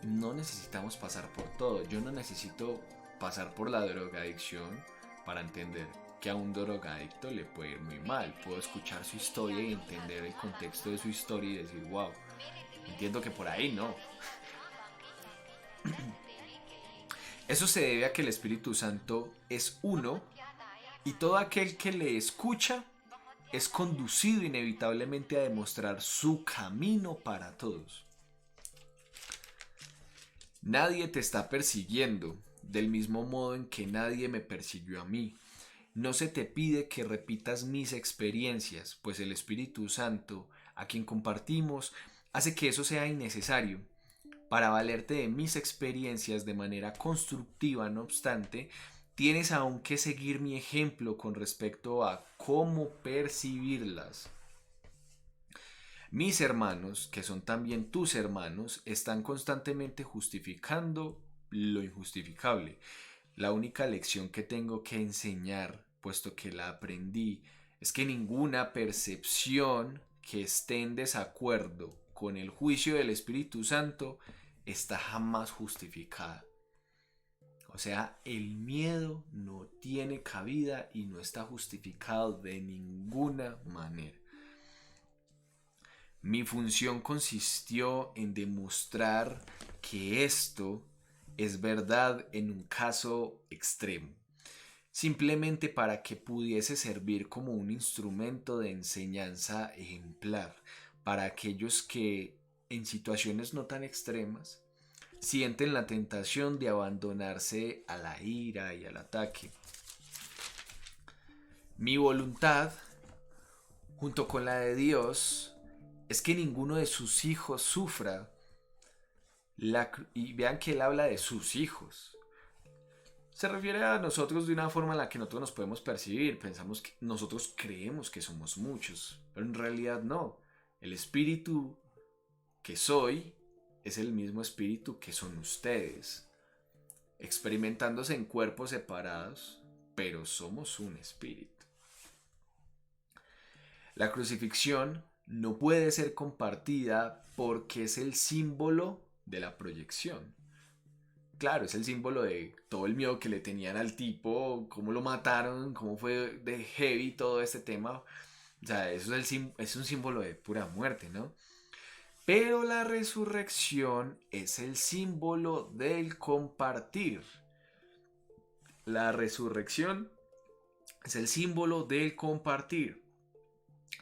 no necesitamos pasar por todo. Yo no necesito pasar por la drogadicción para entender que a un drogadicto le puede ir muy mal. Puedo escuchar su historia y entender el contexto de su historia y decir, wow, entiendo que por ahí no. Eso se debe a que el Espíritu Santo es uno y todo aquel que le escucha es conducido inevitablemente a demostrar su camino para todos. Nadie te está persiguiendo, del mismo modo en que nadie me persiguió a mí. No se te pide que repitas mis experiencias, pues el Espíritu Santo, a quien compartimos, hace que eso sea innecesario. Para valerte de mis experiencias de manera constructiva, no obstante, tienes aún que seguir mi ejemplo con respecto a cómo percibirlas. Mis hermanos, que son también tus hermanos, están constantemente justificando lo injustificable. La única lección que tengo que enseñar, puesto que la aprendí, es que ninguna percepción que esté en desacuerdo con el juicio del Espíritu Santo está jamás justificada. O sea, el miedo no tiene cabida y no está justificado de ninguna manera. Mi función consistió en demostrar que esto es verdad en un caso extremo, simplemente para que pudiese servir como un instrumento de enseñanza ejemplar para aquellos que, en situaciones no tan extremas, sienten la tentación de abandonarse a la ira y al ataque. Mi voluntad, junto con la de Dios, es que ninguno de sus hijos sufra. Y vean que él habla de sus hijos. Se refiere a nosotros de una forma en la que nosotros nos podemos percibir. Pensamos que nosotros creemos que somos muchos, pero en realidad no. El espíritu que soy es el mismo espíritu que son ustedes, experimentándose en cuerpos separados, pero somos un espíritu. La crucifixión no puede ser compartida porque es el símbolo de la proyección. Claro, es el símbolo de todo el miedo que le tenían al tipo, cómo lo mataron, cómo fue de heavy todo este tema. O sea, eso es un símbolo de pura muerte, ¿no? Pero la resurrección es el símbolo del compartir. La resurrección es el símbolo del compartir.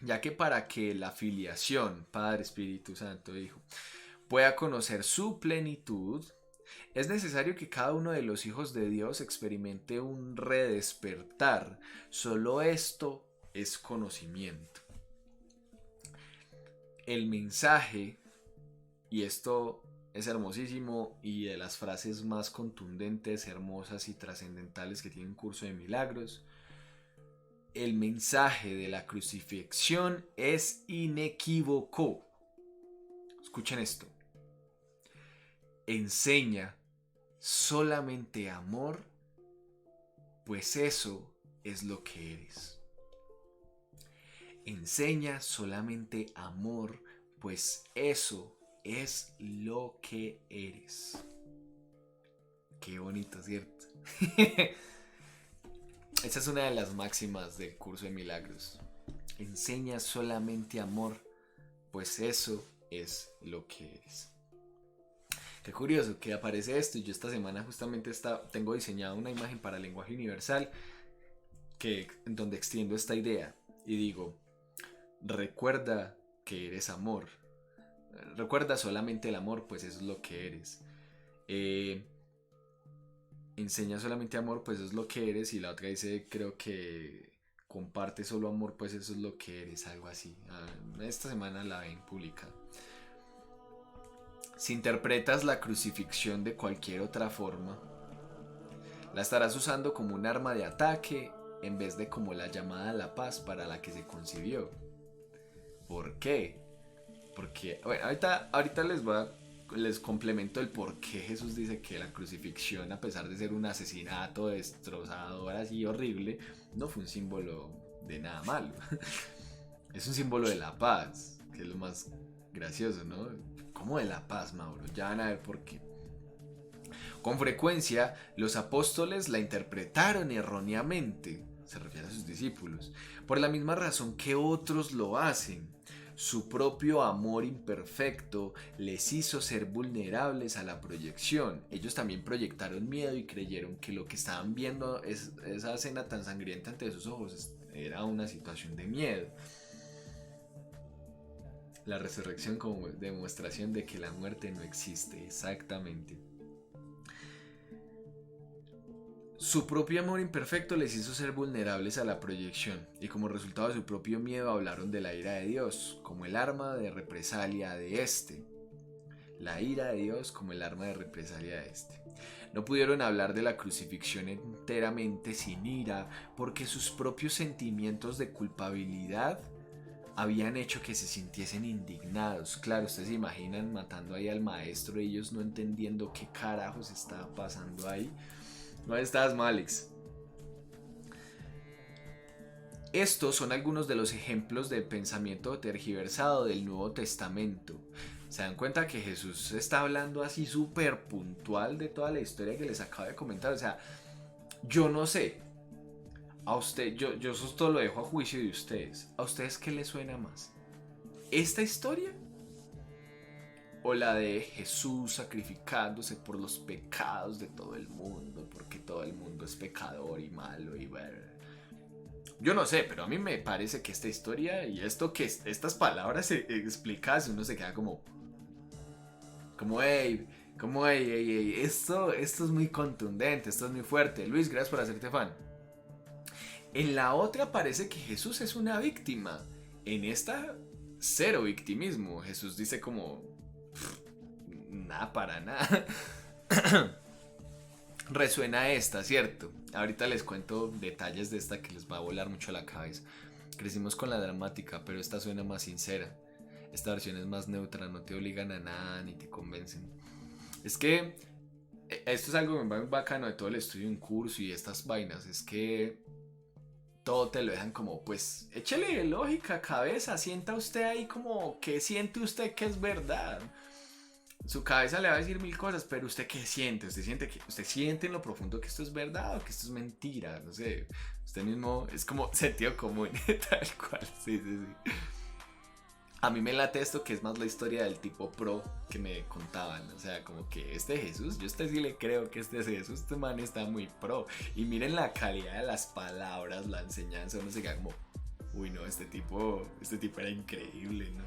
Ya que para que la filiación, Padre, Espíritu Santo, Hijo, pueda conocer su plenitud, es necesario que cada uno de los hijos de Dios experimente un redespertar. Solo esto es conocimiento. El mensaje, y esto es hermosísimo y de las frases más contundentes, hermosas y trascendentales que tiene un curso de milagros, el mensaje de la crucifixión es inequívoco. Escuchen esto. Enseña solamente amor, pues eso es lo que eres. Enseña solamente amor, pues eso es lo que eres. Qué bonito, ¿cierto? Esa es una de las máximas del curso de milagros. Enseña solamente amor, pues eso es lo que eres. Qué curioso que aparece esto, y yo esta semana justamente tengo diseñado una imagen para lenguaje universal en donde extiendo esta idea y digo: recuerda que eres amor. Recuerda solamente el amor, pues eso es lo que eres. Enseña solamente amor, pues eso es lo que eres. Y la otra dice, creo que comparte solo amor, pues eso es lo que eres, algo así. Esta semana la ven publicada. Si interpretas la crucifixión de cualquier otra forma, la estarás usando como un arma de ataque en vez de como la llamada a la paz para la que se concibió. ¿Por qué? Porque, bueno, ahorita les complemento el por qué Jesús dice que la crucifixión, a pesar de ser un asesinato destrozador así horrible, no fue un símbolo de nada malo. Es un símbolo de la paz, que es lo más gracioso, ¿no? ¿Cómo de la paz, Mauro? Ya van a ver por qué. Con frecuencia, los apóstoles la interpretaron erróneamente, se refiere a sus discípulos, por la misma razón que otros lo hacen. Su propio amor imperfecto les hizo ser vulnerables a la proyección. Ellos también proyectaron miedo y creyeron que lo que estaban viendo, esa escena tan sangrienta ante sus ojos, era una situación de miedo. La resurrección como demostración de que la muerte no existe, exactamente. Su propio amor imperfecto les hizo ser vulnerables a la proyección, y como resultado de su propio miedo hablaron de la ira de Dios como el arma de represalia de éste. La ira de Dios como el arma de represalia de éste. No pudieron hablar de la crucifixión enteramente sin ira, porque sus propios sentimientos de culpabilidad habían hecho que se sintiesen indignados. Claro, ustedes se imaginan matando ahí al maestro, ellos no entendiendo qué carajos estaba pasando ahí. No estás, Malix. Estos son algunos de los ejemplos del pensamiento tergiversado del Nuevo Testamento. Se dan cuenta que Jesús está hablando así súper puntual de toda la historia que les acabo de comentar. O sea, yo no sé. A usted, yo eso todo lo dejo a juicio de ustedes. ¿A ustedes qué les suena más? ¿Esta historia? ¿O la de Jesús sacrificándose por los pecados de todo el mundo? Porque todo el mundo es pecador y malo y bueno. Yo no sé, pero a mí me parece que esta historia y estas palabras explicadas, uno se queda como hey, esto es muy contundente, esto es muy fuerte. Luis, gracias por hacerte fan. En la otra parece que Jesús es una víctima. En esta, cero victimismo. Jesús dice como... nada, para nada. Resuena esta, ¿cierto? Ahorita les cuento detalles de esta que les va a volar mucho la cabeza. Crecimos con la dramática, pero esta suena más sincera. Esta versión es más neutra, no te obligan a nada ni te convencen. Es que esto es algo muy bacano de todo el estudio en curso y estas vainas. Es que todo te lo dejan como, pues, échele lógica, cabeza, sienta usted ahí como, ¿qué siente usted que es verdad? Su cabeza le va a decir mil cosas, pero ¿usted qué siente? ¿Usted siente en lo profundo que esto es verdad o que esto es mentira? No sé, usted mismo, es como sentido común, tal cual, sí. A mí me late esto que es más la historia del tipo pro que me contaban. O sea, como que este Jesús, yo a usted sí le creo que este Jesús, este man está muy pro. Y miren la calidad de las palabras, la enseñanza, uno se queda como, uy no, este tipo era increíble, ¿no?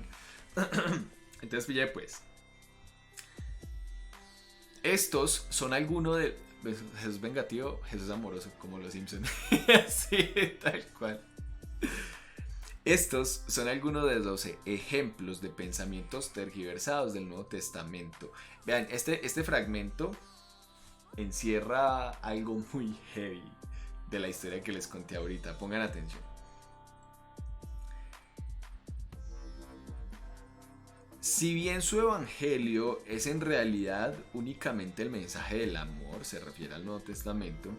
Entonces, pille pues. Estos son algunos de... Jesús vengativo, Jesús amoroso, como los Simpsons. Sí, tal cual. Estos son algunos de los ejemplos de pensamientos tergiversados del Nuevo Testamento. Vean, este fragmento encierra algo muy heavy de la historia que les conté ahorita. Pongan atención. Si bien su evangelio es en realidad únicamente el mensaje del amor, se refiere al Nuevo Testamento,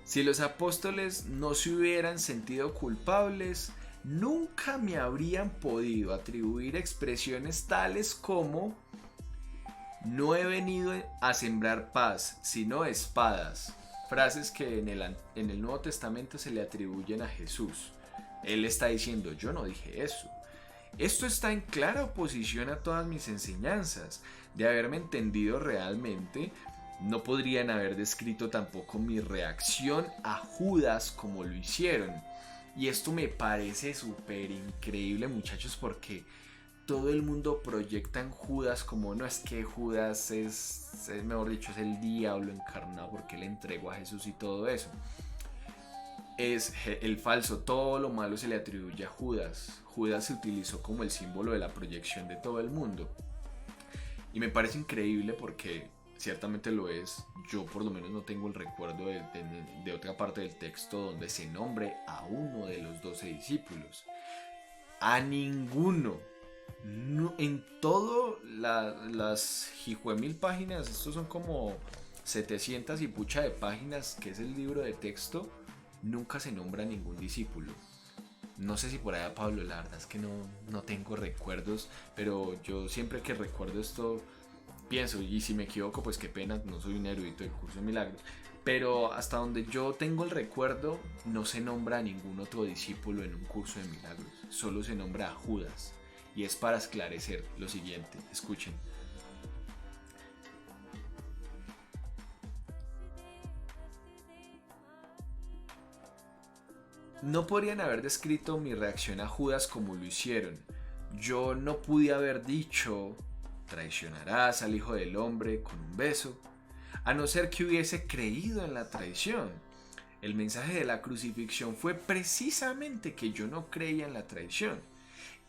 si los apóstoles no se hubieran sentido culpables, nunca me habrían podido atribuir expresiones tales como no he venido a sembrar paz, sino espadas. Frases que en el Nuevo Testamento se le atribuyen a Jesús. Él está diciendo, yo no dije eso. Esto está en clara oposición a todas mis enseñanzas. De haberme entendido realmente, no podrían haber descrito tampoco mi reacción a Judas como lo hicieron. Y esto me parece súper increíble, muchachos, porque todo el mundo proyecta en Judas como no, es que Judas mejor dicho, es el diablo encarnado porque le entregó a Jesús y todo eso. Es el falso, todo lo malo se le atribuye a Judas. Judas se utilizó como el símbolo de la proyección de todo el mundo. Y me parece increíble porque ciertamente lo es. Yo por lo menos no tengo el recuerdo de otra parte del texto donde se nombre a uno de los 12 discípulos. A ninguno. No, en todo las hijuemil páginas, estos son como 700 y pucha de páginas que es el libro de texto, nunca se nombra ningún discípulo. No sé si por allá Pablo, la verdad es que no tengo recuerdos, pero yo siempre que recuerdo esto pienso, y si me equivoco pues qué pena, no soy un erudito del curso de milagros, pero hasta donde yo tengo el recuerdo no se nombra a ningún otro discípulo en un curso de milagros, solo se nombra a Judas. Y es para esclarecer lo siguiente, escuchen. No podrían haber descrito mi reacción a Judas como lo hicieron. Yo no pude haber dicho, traicionarás al Hijo del Hombre con un beso, a no ser que hubiese creído en la traición. El mensaje de la crucifixión fue precisamente que yo no creía en la traición.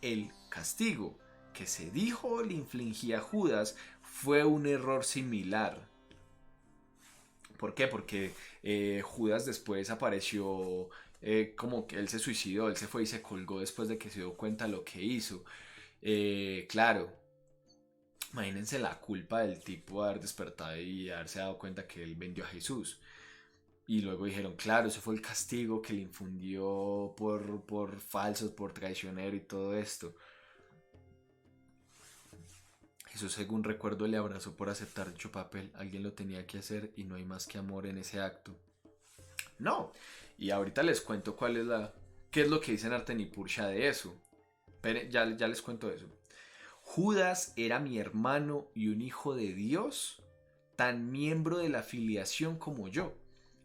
El castigo que se dijo le infligía a Judas fue un error similar. ¿Por qué? Porque Judas después apareció como que él se suicidó, él se fue y se colgó después de que se dio cuenta de lo que hizo. Claro, imagínense la culpa del tipo de haber despertado y haberse dado cuenta que él vendió a Jesús. Y luego dijeron, claro, ese fue el castigo que le infundió por falsos, por traicionero y todo esto. Jesús, según recuerdo, le abrazó por aceptar dicho papel. Alguien lo tenía que hacer y no hay más que amor en ese acto. No. Y ahorita les cuento qué es lo que dice Nartenipurcha de eso. Pero ya les cuento eso. Judas era mi hermano y un hijo de Dios, tan miembro de la filiación como yo.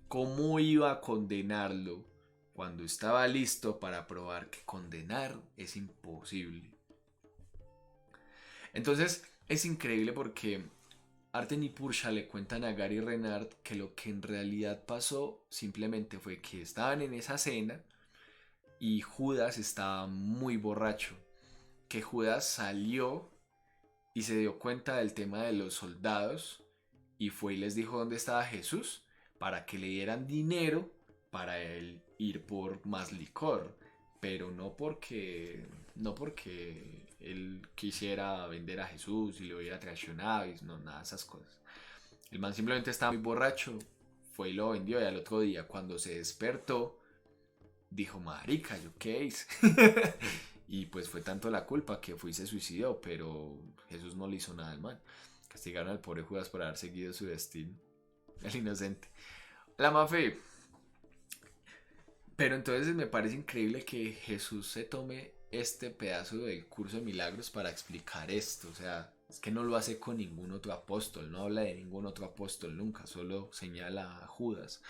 ¿Cómo iba a condenarlo cuando estaba listo para probar que condenar es imposible? Entonces es increíble porque Arten y Pursha le cuentan a Gary Renard que lo que en realidad pasó simplemente fue que estaban en esa cena y Judas estaba muy borracho. Que Judas salió y se dio cuenta del tema de los soldados y fue y les dijo dónde estaba Jesús para que le dieran dinero para él ir por más licor, pero no porque él quisiera vender a Jesús y lo hubiera traicionado y no, nada de esas cosas. El man simplemente estaba muy borracho, fue y lo vendió y al otro día cuando se despertó dijo, marica, ¿yo qué hice? Y pues fue tanto la culpa que fue y se suicidó, pero Jesús no le hizo nada al mal. Castigaron al pobre Judas por haber seguido su destino. El inocente. La Mafe. Pero entonces me parece increíble que Jesús se tome este pedazo del curso de milagros para explicar esto. O sea, es que no lo hace con ningún otro apóstol, no habla de ningún otro apóstol nunca, solo señala a Judas.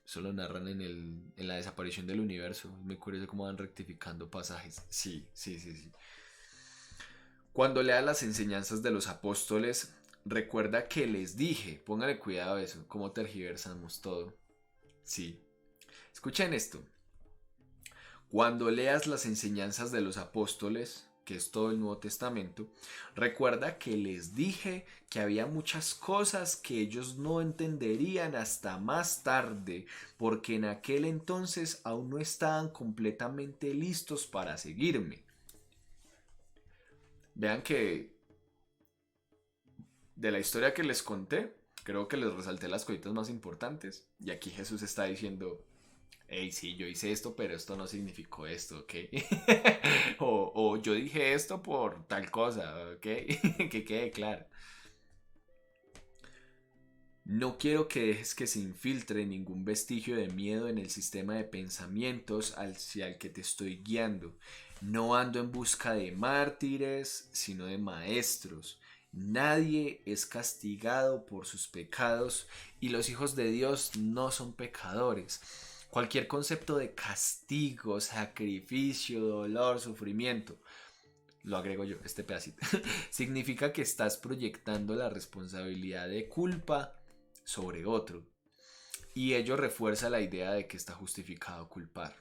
Solo narran en la desaparición del universo. Es muy curioso cómo van rectificando pasajes. Sí, sí, sí, sí. Cuando leas las enseñanzas de los apóstoles, recuerda que les dije, póngale cuidado a eso, cómo tergiversamos todo. Sí. Escuchen esto. Cuando leas las enseñanzas de los apóstoles, que es todo el Nuevo Testamento, recuerda que les dije que había muchas cosas que ellos no entenderían hasta más tarde, porque en aquel entonces aún no estaban completamente listos para seguirme. Vean que de la historia que les conté, creo que les resalté las cositas más importantes, y aquí Jesús está diciendo, hey, sí, yo hice esto, pero esto no significó esto, ¿ok? o yo dije esto por tal cosa, ¿ok? Que quede claro. No quiero que dejes que se infiltre ningún vestigio de miedo en el sistema de pensamientos hacia el que te estoy guiando. No ando en busca de mártires, sino de maestros. Nadie es castigado por sus pecados y los hijos de Dios no son pecadores. Cualquier concepto de castigo, sacrificio, dolor, sufrimiento, lo agrego yo, este pedacito, significa que estás proyectando la responsabilidad de culpa sobre otro. Y ello refuerza la idea de que está justificado culpar.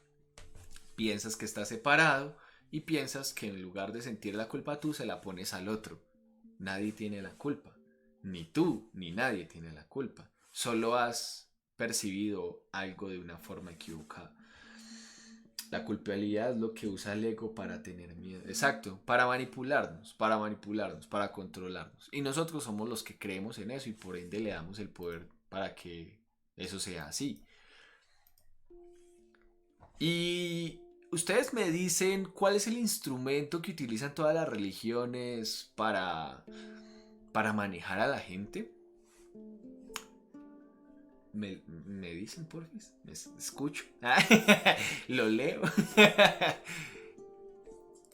Piensas que estás separado y piensas que en lugar de sentir la culpa tú se la pones al otro. Nadie tiene la culpa. Ni tú ni nadie tiene la culpa. Solo has percibido algo de una forma equivocada. La culpabilidad es lo que usa el ego para tener miedo. Exacto, para manipularnos, para controlarnos. Y nosotros somos los que creemos en eso y por ende le damos el poder para que eso sea así. Y ustedes me dicen cuál es el instrumento que utilizan todas las religiones para manejar a la gente. Me dicen, porfis. Me escucho. Lo leo.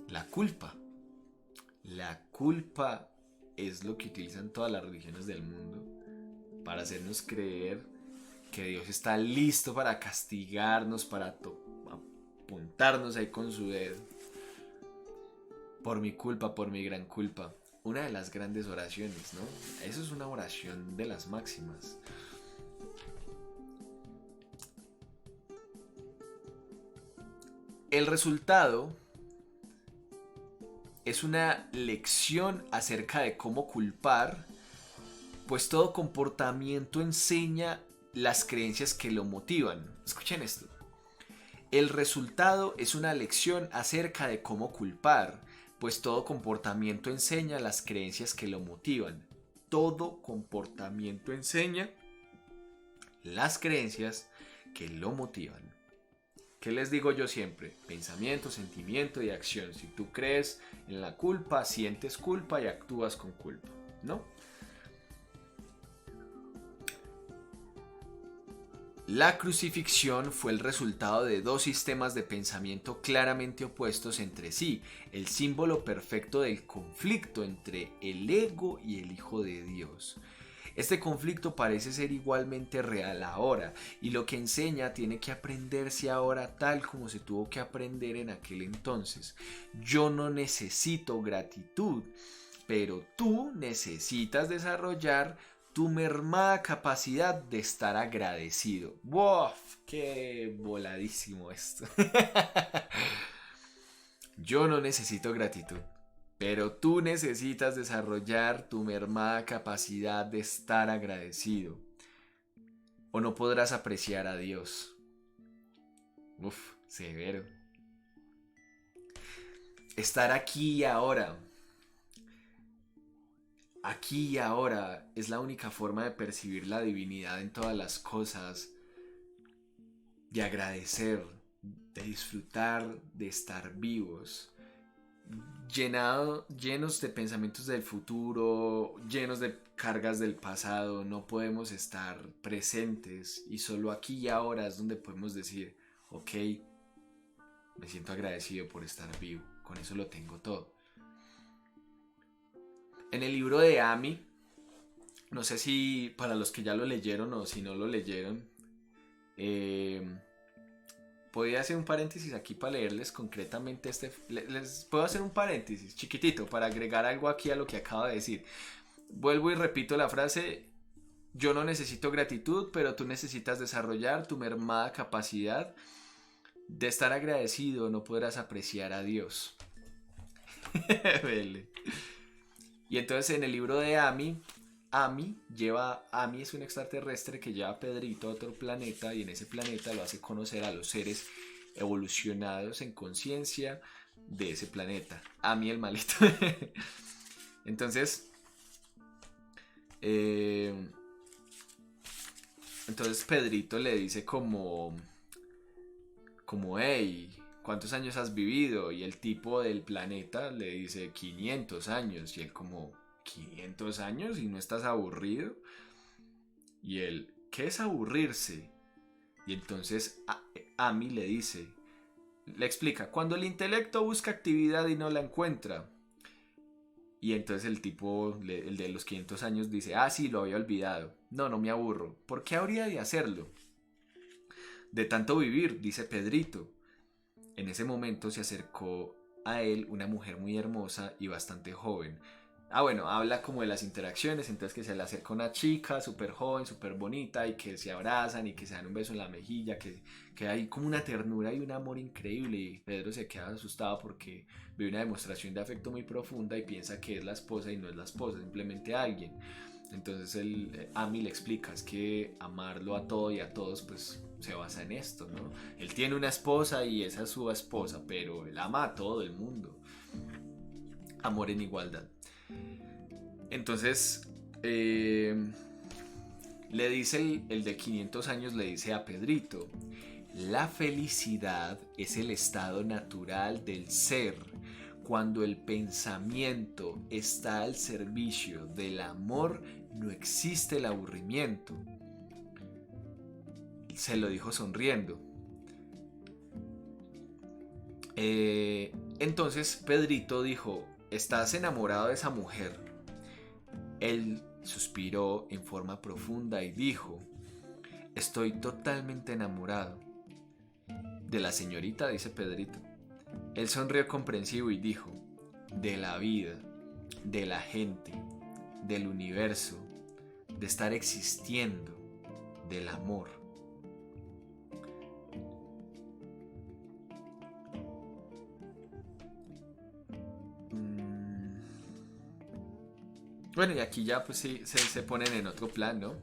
La culpa. La culpa es lo que utilizan todas las religiones del mundo para hacernos creer que Dios está listo para castigarnos, para apuntarnos ahí con su dedo. Por mi culpa, por mi gran culpa. Una de las grandes oraciones, ¿no? Eso es una oración de las máximas. El resultado es una lección acerca de cómo culpar, pues todo comportamiento enseña las creencias que lo motivan. Escuchen esto. El resultado es una lección acerca de cómo culpar, pues todo comportamiento enseña las creencias que lo motivan. Todo comportamiento enseña las creencias que lo motivan. ¿Qué les digo yo siempre? Pensamiento, sentimiento y acción. Si tú crees en la culpa, sientes culpa y actúas con culpa, ¿no? La crucifixión fue el resultado de dos sistemas de pensamiento claramente opuestos entre sí, el símbolo perfecto del conflicto entre el ego y el Hijo de Dios. Este conflicto parece ser igualmente real ahora, y lo que enseña tiene que aprenderse ahora tal como se tuvo que aprender en aquel entonces. Yo no necesito gratitud, pero tú necesitas desarrollar tu mermada capacidad de estar agradecido. ¡Wow! ¡Qué voladísimo esto! Yo no necesito gratitud, pero tú necesitas desarrollar tu mermada capacidad de estar agradecido. O no podrás apreciar a Dios. Uf, severo. Estar aquí y ahora. Aquí y ahora es la única forma de percibir la divinidad en todas las cosas, de agradecer, de disfrutar, de estar vivos, llenos de pensamientos del futuro, llenos de cargas del pasado. No podemos estar presentes y solo aquí y ahora es donde podemos decir, ok, me siento agradecido por estar vivo, con eso lo tengo todo. En el libro de Amy, no sé si para los que ya lo leyeron o si no lo leyeron, podría hacer un paréntesis aquí para leerles concretamente les puedo hacer un paréntesis chiquitito para agregar algo aquí a lo que acabo de decir. Vuelvo y repito la frase: yo no necesito gratitud, pero tú necesitas desarrollar tu mermada capacidad de estar agradecido. No podrás apreciar a Dios. Y entonces en el libro de Amy es un extraterrestre que lleva a Pedrito a otro planeta, y en ese planeta lo hace conocer a los seres evolucionados en conciencia de ese planeta. Amy el malito. Entonces, entonces Pedrito le dice hey, ¿cuántos años has vivido? Y el tipo del planeta le dice 500 años. Y él como, ¿500 años? ¿Y no estás aburrido? Y él, ¿qué es aburrirse? Y entonces Amy le dice, le explica, cuando el intelecto busca actividad y no la encuentra. Y entonces el tipo, el de los 500 años, dice, ah, sí, lo había olvidado. No, no me aburro. ¿Por qué habría de hacerlo? De tanto vivir, dice Pedrito. En ese momento se acercó a él una mujer muy hermosa y bastante joven. Ah, bueno, habla como de las interacciones, entonces que se le acerca una chica súper joven, súper bonita y que se abrazan y que se dan un beso en la mejilla, que hay como una ternura y un amor increíble y Pedro se queda asustado porque ve una demostración de afecto muy profunda y piensa que es la esposa y no es la esposa, simplemente alguien. Entonces Ami le explica, es que amarlo a todo y a todos pues se basa en esto, ¿no? Él tiene una esposa y esa es su esposa, pero él ama a todo el mundo. Amor en igualdad. Entonces, le dice el de 500 años, le dice a Pedrito, la felicidad es el estado natural del ser. Cuando el pensamiento está al servicio del amor, no existe el aburrimiento. Se lo dijo sonriendo. Entonces Pedrito dijo, ¿estás enamorado de esa mujer? Él suspiró en forma profunda y dijo, estoy totalmente enamorado. De la señorita, dice Pedrito. Él sonrió comprensivo y dijo, de la vida, de la gente, del universo, de estar existiendo, del amor. Bueno, y aquí ya pues sí se ponen en otro plan, ¿no?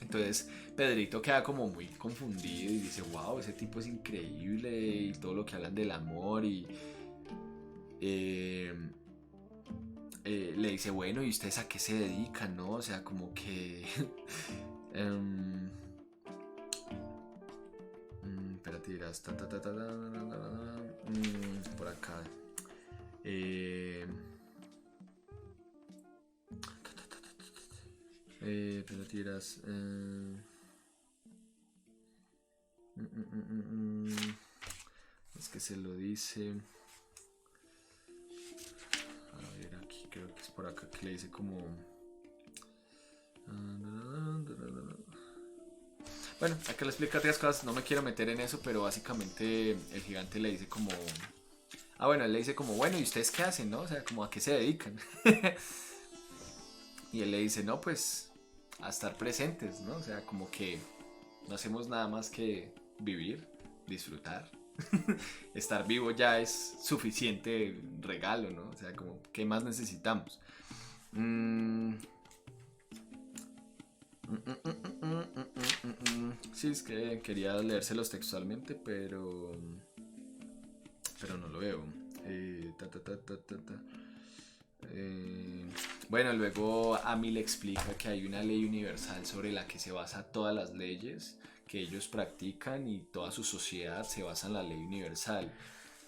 Entonces Pedrito queda como muy confundido y dice, wow, ese tipo es increíble y todo lo que hablan del amor y eh, le dice, bueno, ¿y ustedes a qué se dedican, no? O sea, como que... espérate, dirás, por acá. Pero tiras. Es que se lo dice. A ver, aquí creo que es por acá que le dice como. Bueno, acá le explica tres cosas. No me quiero meter en eso, pero básicamente el gigante le dice como. Ah, bueno, él le dice como, bueno, ¿y ustedes qué hacen, no? O sea, como a qué se dedican. Y él le dice, no, pues a estar presentes, ¿no? O sea, como que no hacemos nada más que vivir, disfrutar. Estar vivo ya es suficiente regalo, ¿no? O sea, como, ¿qué más necesitamos? Sí, es que quería leérselos textualmente, pero no lo veo. Ta, ta, ta, ta, ta, ta. Bueno, luego Ami le explica que hay una ley universal sobre la que se basan todas las leyes que ellos practican y toda su sociedad se basa en la ley universal.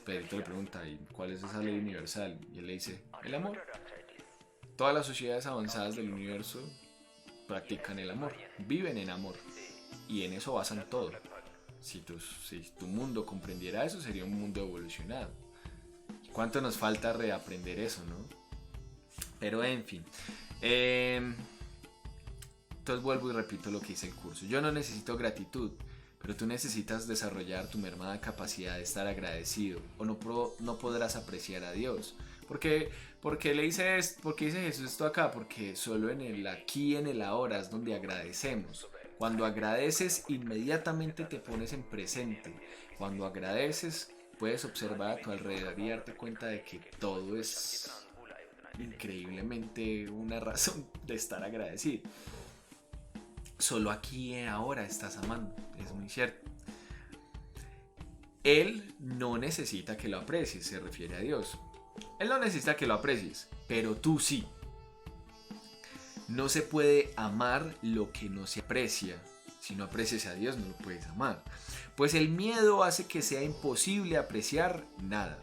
Pedrito le pregunta, ¿y cuál es esa ley universal? Y él le dice, el amor. Todas las sociedades avanzadas del universo practican el amor, viven en amor y en eso basan todo. Si tu mundo comprendiera eso, sería un mundo evolucionado. ¿Cuánto nos falta reaprender eso, no? Pero en fin. Entonces vuelvo y repito lo que dice el curso. Yo no necesito gratitud, pero tú necesitas desarrollar tu mermada capacidad de estar agradecido o no podrás apreciar a Dios. Porque dice Jesús esto acá? Porque solo en el aquí y en el ahora es donde agradecemos. Cuando agradeces, inmediatamente te pones en presente. Cuando agradeces, puedes observar a tu alrededor y darte cuenta de que todo es increíblemente una razón de estar agradecido. Solo aquí y ahora estás amando, es muy cierto. Él no necesita que lo aprecies, se refiere a Dios. Él no necesita que lo aprecies, pero tú sí. No se puede amar lo que no se aprecia. Si no aprecias a Dios, no lo puedes amar. Pues el miedo hace que sea imposible apreciar nada.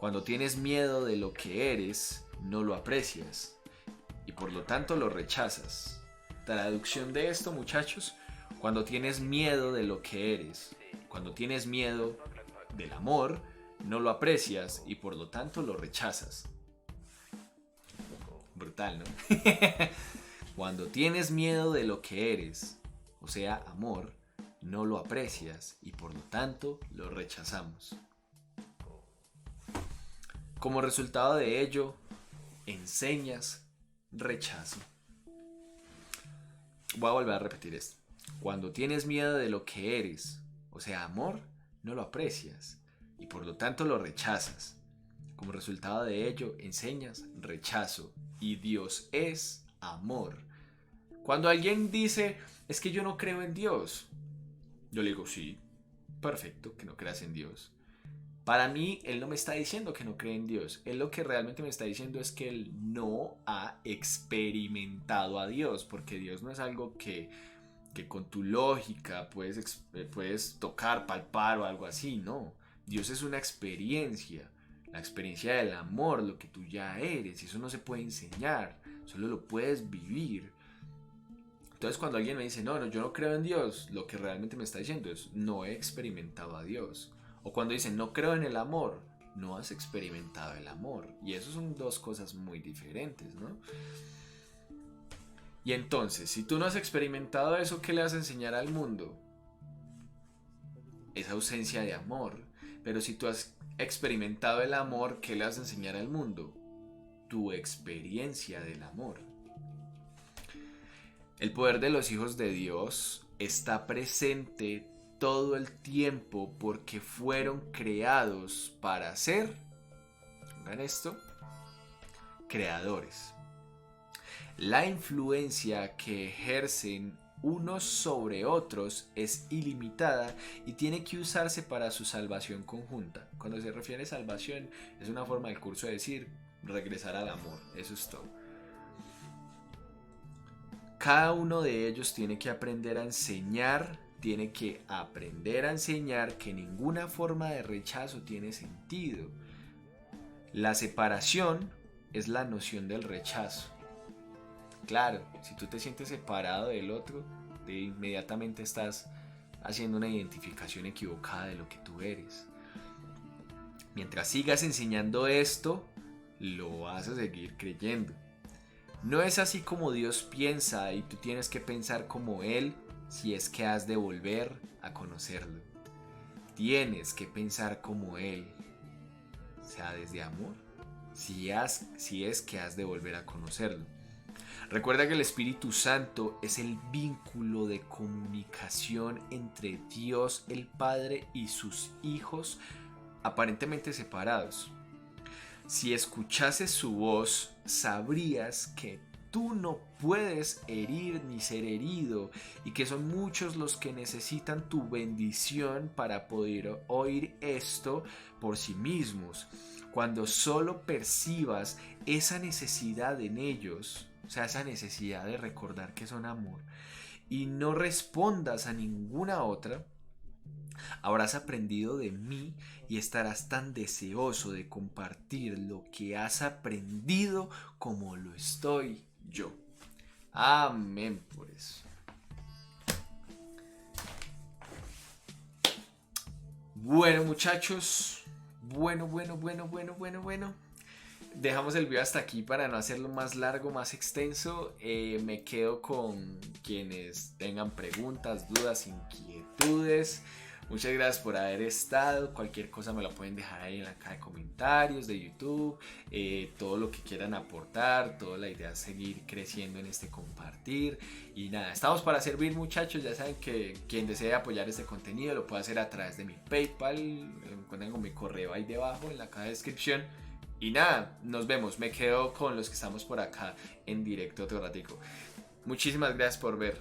Cuando tienes miedo de lo que eres, no lo aprecias y por lo tanto lo rechazas. Traducción de esto, muchachos, cuando tienes miedo de lo que eres, cuando tienes miedo del amor, no lo aprecias y por lo tanto lo rechazas. Brutal, ¿no? Cuando tienes miedo de lo que eres, o sea, amor, no lo aprecias y por lo tanto lo rechazamos. Como resultado de ello, enseñas rechazo. Voy a volver a repetir esto. Cuando tienes miedo de lo que eres, o sea, amor, no lo aprecias y por lo tanto lo rechazas. Como resultado de ello, enseñas rechazo y Dios es amor. Cuando alguien dice, es que yo no creo en Dios, yo le digo, sí, perfecto, que no creas en Dios. Para mí, él no me está diciendo que no cree en Dios. Él lo que realmente me está diciendo es que él no ha experimentado a Dios, porque Dios no es algo que con tu lógica puedes tocar, palpar o algo así, no. Dios es una experiencia, la experiencia del amor, lo que tú ya eres, y eso no se puede enseñar, solo lo puedes vivir. Entonces cuando alguien me dice, no, yo no creo en Dios, lo que realmente me está diciendo es, no he experimentado a Dios. O cuando dicen, no creo en el amor, no has experimentado el amor. Y eso son dos cosas muy diferentes, ¿no? Y entonces, si tú no has experimentado eso, ¿qué le vas a enseñar al mundo? Esa ausencia de amor. Pero si tú has experimentado el amor, ¿qué le vas a enseñar al mundo? Tu experiencia del amor. El poder de los hijos de Dios está presente todo el tiempo porque fueron creados para ser, oigan esto, creadores. La influencia que ejercen unos sobre otros es ilimitada y tiene que usarse para su salvación conjunta. Cuando se refiere a salvación, es una forma del curso de decir regresar al amor, eso es todo. Cada uno de ellos tiene que aprender a enseñar, que ninguna forma de rechazo tiene sentido. La separación es la noción del rechazo. Claro, si tú te sientes separado del otro, inmediatamente estás haciendo una identificación equivocada de lo que tú eres. Mientras sigas enseñando esto, lo vas a seguir creyendo. No es así como Dios piensa y tú tienes que pensar como Él si es que has de volver a conocerlo. Tienes que pensar como Él, o sea, desde amor, si es que has de volver a conocerlo. Recuerda que el Espíritu Santo es el vínculo de comunicación entre Dios el Padre y sus hijos aparentemente separados. Si escuchases su voz, sabrías que tú no puedes herir ni ser herido y que son muchos los que necesitan tu bendición para poder oír esto por sí mismos. Cuando solo percibas esa necesidad en ellos, o sea, esa necesidad de recordar que son amor, y no respondas a ninguna otra, habrás aprendido de mí y estarás tan deseoso de compartir lo que has aprendido como lo estoy yo. Amén por eso. Bueno, muchachos. Bueno. Dejamos el video hasta aquí para no hacerlo más largo, más extenso. Me quedo con quienes tengan preguntas, dudas, inquietudes. Muchas gracias por haber estado. Cualquier cosa me la pueden dejar ahí en la caja de comentarios de YouTube. Todo lo que quieran aportar. Toda la idea es seguir creciendo en este compartir. Y nada, estamos para servir, muchachos. Ya saben que quien desee apoyar este contenido lo puede hacer a través de mi PayPal. Me encuentran con mi correo ahí debajo en la caja de descripción. Y nada, nos vemos. Me quedo con los que estamos por acá en directo otro ratico. Muchísimas gracias por ver.